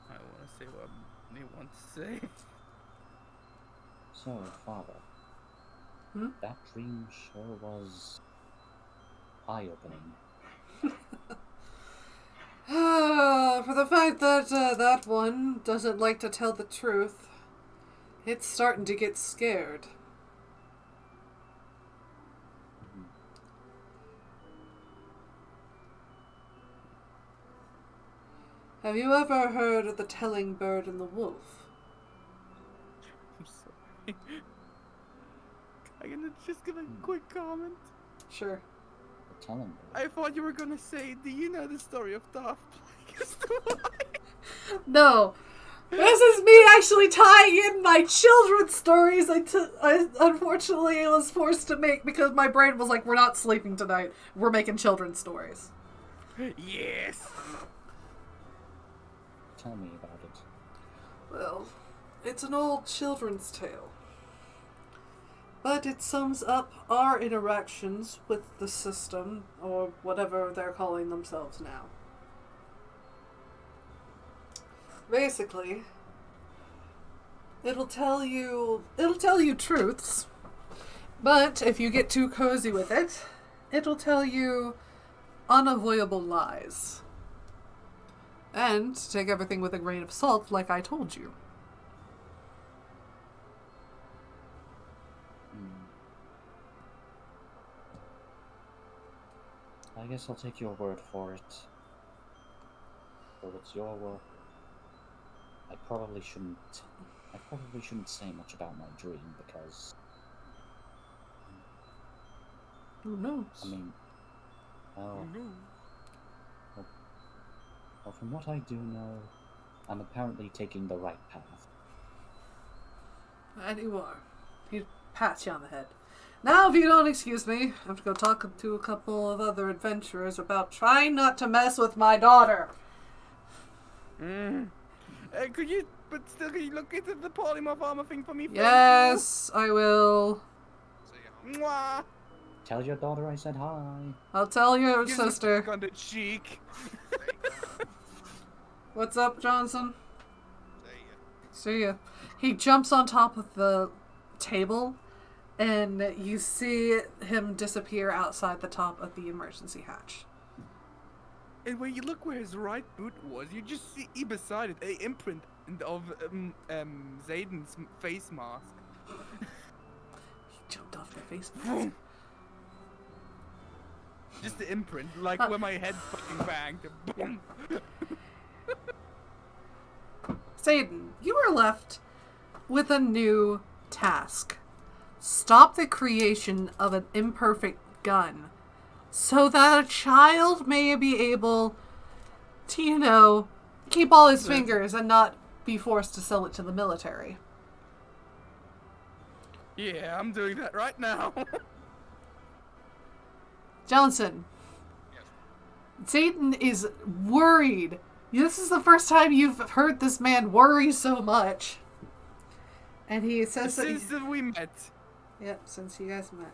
I want to say what they want to say. So, Father. Hmm? That dream sure was eye-opening. For the fact that that one doesn't like to tell the truth, it's starting to get scared. Have you ever heard of the telling bird and the wolf? I'm sorry. I'm just gonna quick comment. Sure. The telling bird. I thought you were gonna say, do you know the story of Darth Plagueis the Wise? No. This is me actually tying in my children's stories I unfortunately was forced to make because my brain was like, we're not sleeping tonight. We're making children's stories. Yes! Tell me about it. Well, it's an old children's tale. But it sums up our interactions with the system, or whatever they're calling themselves now. Basically, it'll tell you truths, but if you get too cozy with it, it'll tell you unavoidable lies. And take everything with a grain of salt, like I told you. I guess I'll take your word for it. Though it's your work. I probably shouldn't say much about my dream because Who knows? I mean, well, No. well, from what I do know, I'm apparently taking the right path. And you are. He pats you on the head. Now, if you don't excuse me, I have to go talk to a couple of other adventurers about trying not to mess with my daughter. Could you look into the polymorph armor thing for me? Yes, I will. See ya. Mwah! Tell your daughter I said hi. I'll tell your Gives a sister. kick on the cheek. What's up, Johnson? See ya. See ya. He jumps on top of the table, and you see him disappear outside the top of the emergency hatch. And when you look where his right boot was, you just see beside it a imprint of Zayden's face mask. He jumped off the face mask. Just the imprint, like when my head fucking banged. Boom. Zayden, you are left with a new task. Stop the creation of an imperfect gun so that a child may be able to, you know, keep all his fingers and not be forced to sell it to the military. Yeah, I'm doing that right now. Johnson, Yes. Zayden is worried. This is the first time you've heard this man worry so much. And he says that... Since we met. Yep, since you guys met.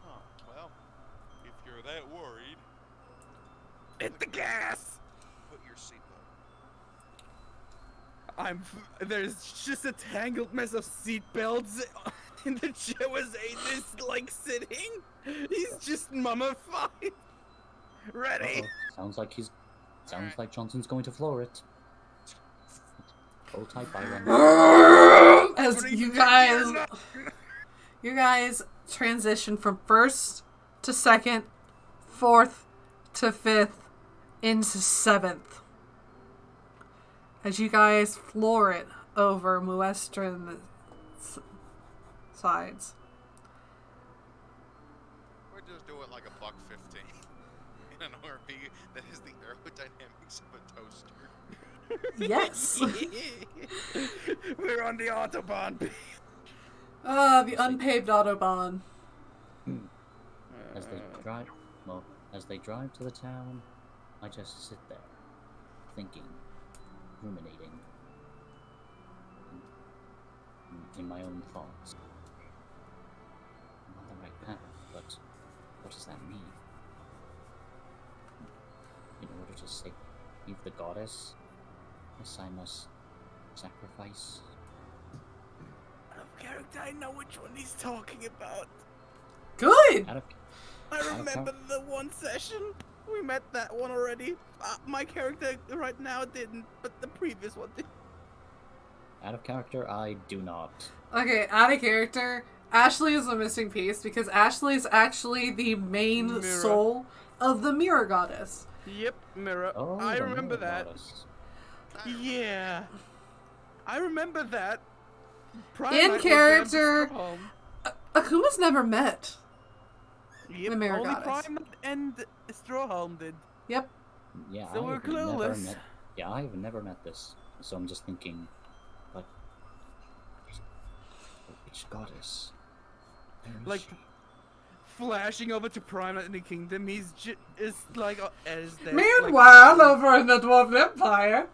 Oh, well, if you're that worried, Hit the gas! put your seatbelt. There's just a tangled mess of seatbelts in the chair where Zayden is like sitting. He's just mummified. Ready? Uh-oh. Sounds like Johnson's going to floor it. Hold tight, Byron. As you guys transition from first to second, fourth to fifth, into seventh. As you guys floor it over Muestrin sides. We're just doing like a buck 15 in an RV that has the aerodynamics of a toaster. Yes. We're on the Autobahn. The unpaved Autobahn. As they drive to the town, I just sit there, thinking, ruminating in my own thoughts. I'm on the right path, but what does that mean? In order to save the goddess, yes, I must sacrifice. Out of character, I know which one he's talking about. Good! I remember the one session. We met that one already. My character right now didn't, but the previous one did. Out of character, I do not. Okay, out of character, Ashley is the missing piece because Ashley is actually the main soul of the mirror goddess. Yep, mirror. Oh, I the remember mirror that. goddess. Yeah. I remember that. Prime In Night was character, there to Akuma's never met Yep, the mirror only goddess. Prime Night and Strawholm did. Yep. Yeah, So we're I've never clueless. met. Yeah, I've never met this, so I'm just thinking, but which goddess? Where is Like, she? flashing over to Prime Night in the Kingdom, he's is like as there. Meanwhile, over in the Dwarven Empire.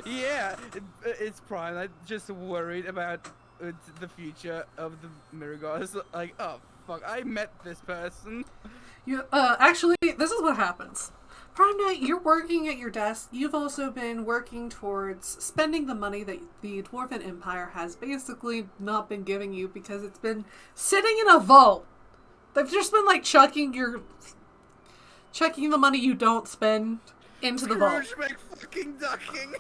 Yeah, it's Prime Night just worried about the future of the Mirror Goddess. Like, oh fuck, I met this person. Actually, this is what happens. Prime Night, you're working at your desk. You've also been working towards spending the money that the Dwarven Empire has basically not been giving you because it's been sitting in a vault. They've just been like chucking the money you don't spend into the vault. Scrooge McFucking ducking.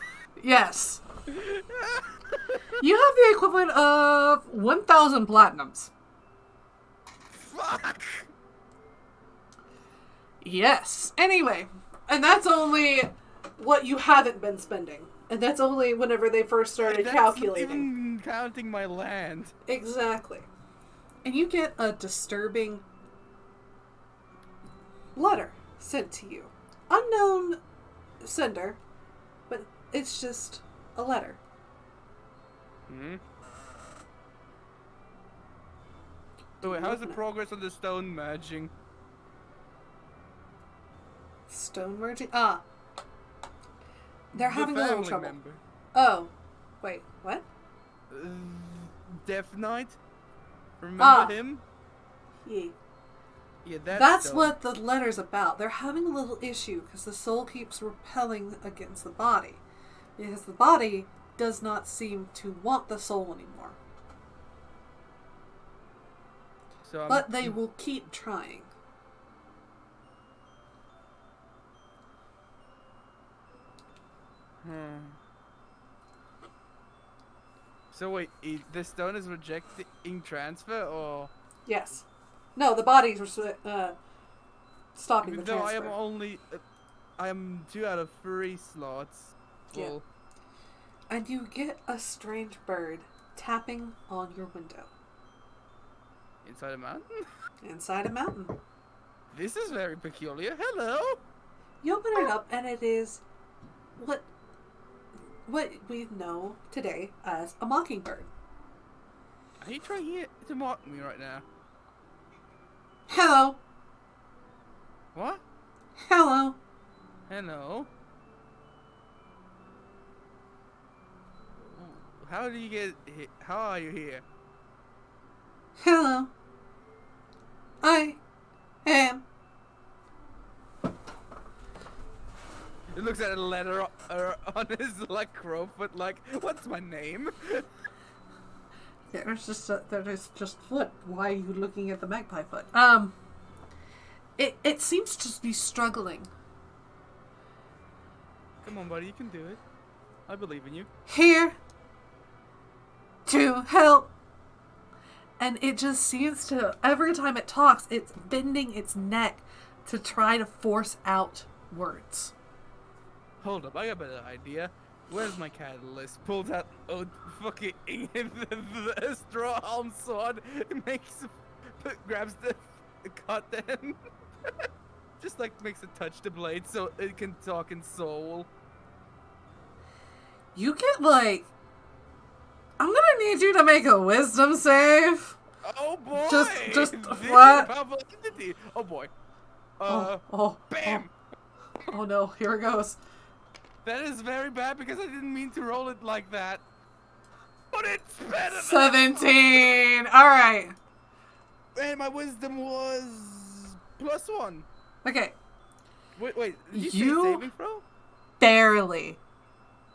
Yes. You have the equivalent of 1,000 platinums. Fuck. Yes. Anyway, and that's only what you haven't been spending. And that's only whenever they first started That's calculating. not even counting my land. Exactly. And you get a disturbing letter sent to you. Unknown sender, but it's just a letter. Hmm? So wait, how's the progress on the stone merging? Stone merging? They're having a the little family trouble. member. Oh. Wait, what? Death Knight? Remember him? Yeah. Yeah, That's stone. what the letter's about. They're having a little issue because the soul keeps repelling against the body. Because the body does not seem to want the soul anymore. So But they will keep trying. Hmm. So wait, the stone is rejecting transfer, or Yes. No, the bodies were stopping the even though I am transfer. only, I am 2 out of 3 slots full. And you get a strange bird tapping on your window Inside a mountain? inside a mountain. This is very peculiar. Hello! You open it up, and it is what we know today as a mockingbird. Are you trying to mock me right now? Hello. What? Hello. Hello? How do you get here? How are you here? Hello. I am. He looks at a letter on his like crowfoot, like, what's my name? There's just foot. Why are you looking at the magpie foot? It seems to be struggling. Come on, buddy, you can do it. I believe in you. Here to help. And it just seems to, every time it talks, it's bending its neck to try to force out words. Hold up, I got a better idea. Where's my catalyst? Pulls out fucking the straw arm sword, grabs the cut then. Just like makes it touch the blade so it can talk in soul. You get like, I'm gonna need you to make a wisdom save. Oh boy! Just This is what? powerful entity. Oh boy. Oh Bam! no, here it goes. That is very bad because I didn't mean to roll it like that. But it's better than 17. All right. And my wisdom was +1. Okay. Wait. Did you You- say saving throw? Barely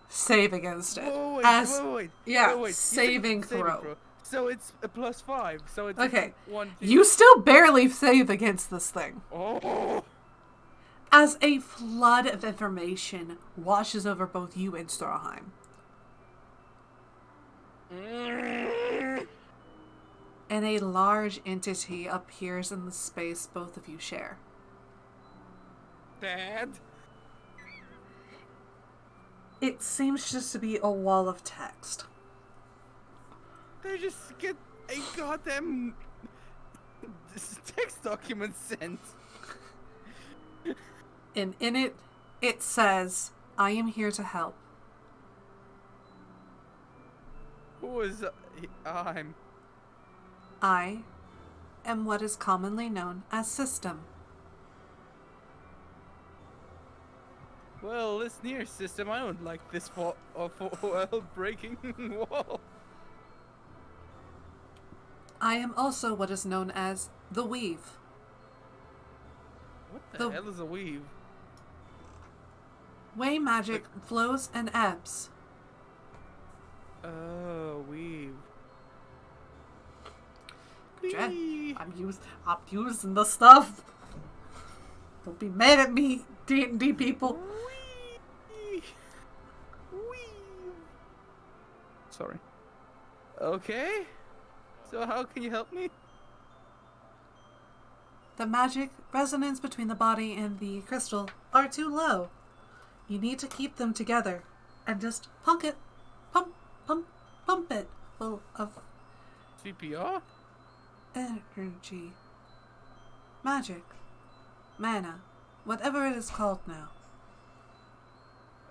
save against it. Wait. Yeah, Wait. You said saving throw. So it's a +5. So it's Okay. 1, 2. You still barely save against this thing. Oh. As a flood of information washes over both you and Stroheim. And a large entity appears in the space both of you share. Dad. It seems just to be a wall of text. They just get a goddamn text document sent. And in it, it says, I am here to help. Who is I'm? I am what is commonly known as System. Well, this near system, I don't like this breaking wall. I am also what is known as the Weave. What the The- hell is a weave? Way magic flows and ebbs. Oh, weave. Jen, Wee. I'm using the stuff. Don't be mad at me, D&D people. Wee. Weave. Sorry. Okay. So how can you help me? The magic resonance between the body and the crystal are too low. You need to keep them together and just pump it full of CPR? energy, magic, mana, whatever it is called now.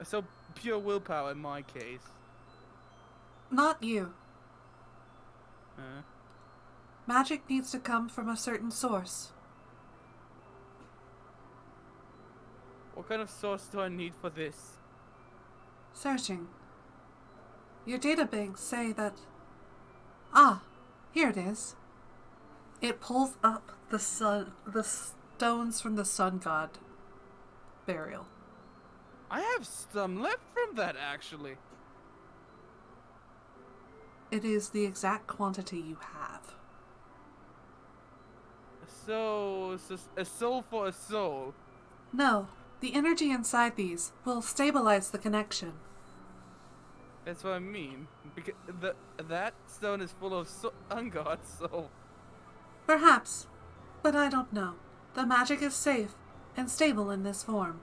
So pure willpower in my case. Not you. Uh, Magic needs to come from a certain source. what kind of source do I need for this? Searching. Your databanks say that... here it is. It pulls up the stones from the sun god burial. I have some left from that, actually. It is the exact quantity you have. So a soul for a soul. No, the energy inside these will stabilize the connection. That's what I mean. Because that stone is full of ungods, so... Perhaps, but I don't know. The magic is safe and stable in this form.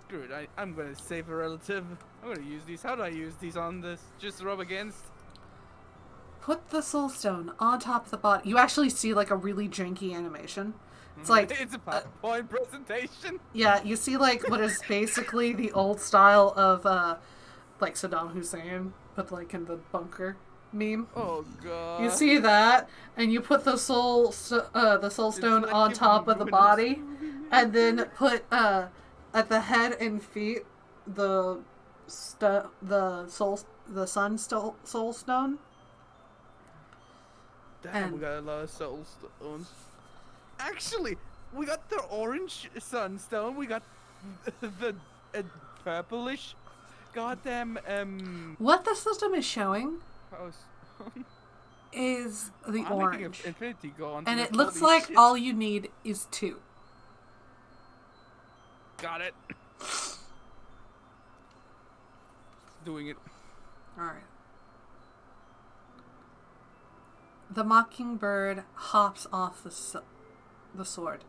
Screw it, I'm gonna save a relative. I'm gonna use these. How do I use these on this? Just rub against? Put the soul stone on top of the body. You actually see like a really janky animation. It's like It's a PowerPoint presentation. yeah, you see like what is basically the old style of like Saddam Hussein, but like in the bunker meme. Oh god. You see that, and you put the soul stone like on you've top been of the doing body, this movie, man. and then put at the head and feet the sun soul stone. Damn, we and- got a lot of soul stones. Actually, we got the orange sunstone. We got the purplish. Goddamn What the system is showing house. is the I'm orange, making an infinity gauntlet. and it looks Holy like shit. all you need is 2. Got it. Doing it. All right. The mockingbird hops off the sword.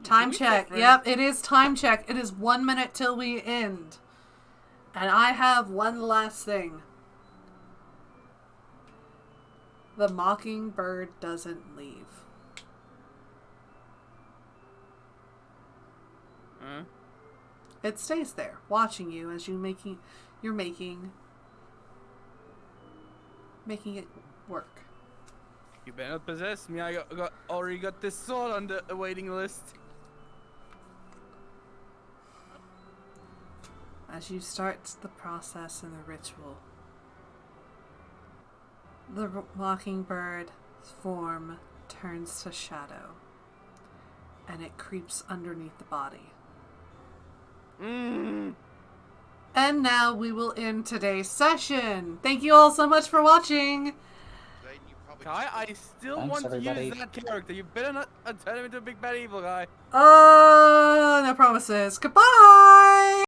Time we check. different? Yep, it is time check. It is 1 minute till we end. And I have one last thing. The mockingbird doesn't leave. Huh? It stays there, watching you as you're making it work. You better not possess me. I already got this sword on the waiting list. As you start the process and the ritual, the mockingbird's form turns to shadow, and it creeps underneath the body. Mmm. And now we will end today's session. Thank you all so much for watching. Zayden, you probably Kai, just- I still Thanks, want everybody. to use that character. You better not turn him into a big bad evil guy. No promises. Goodbye.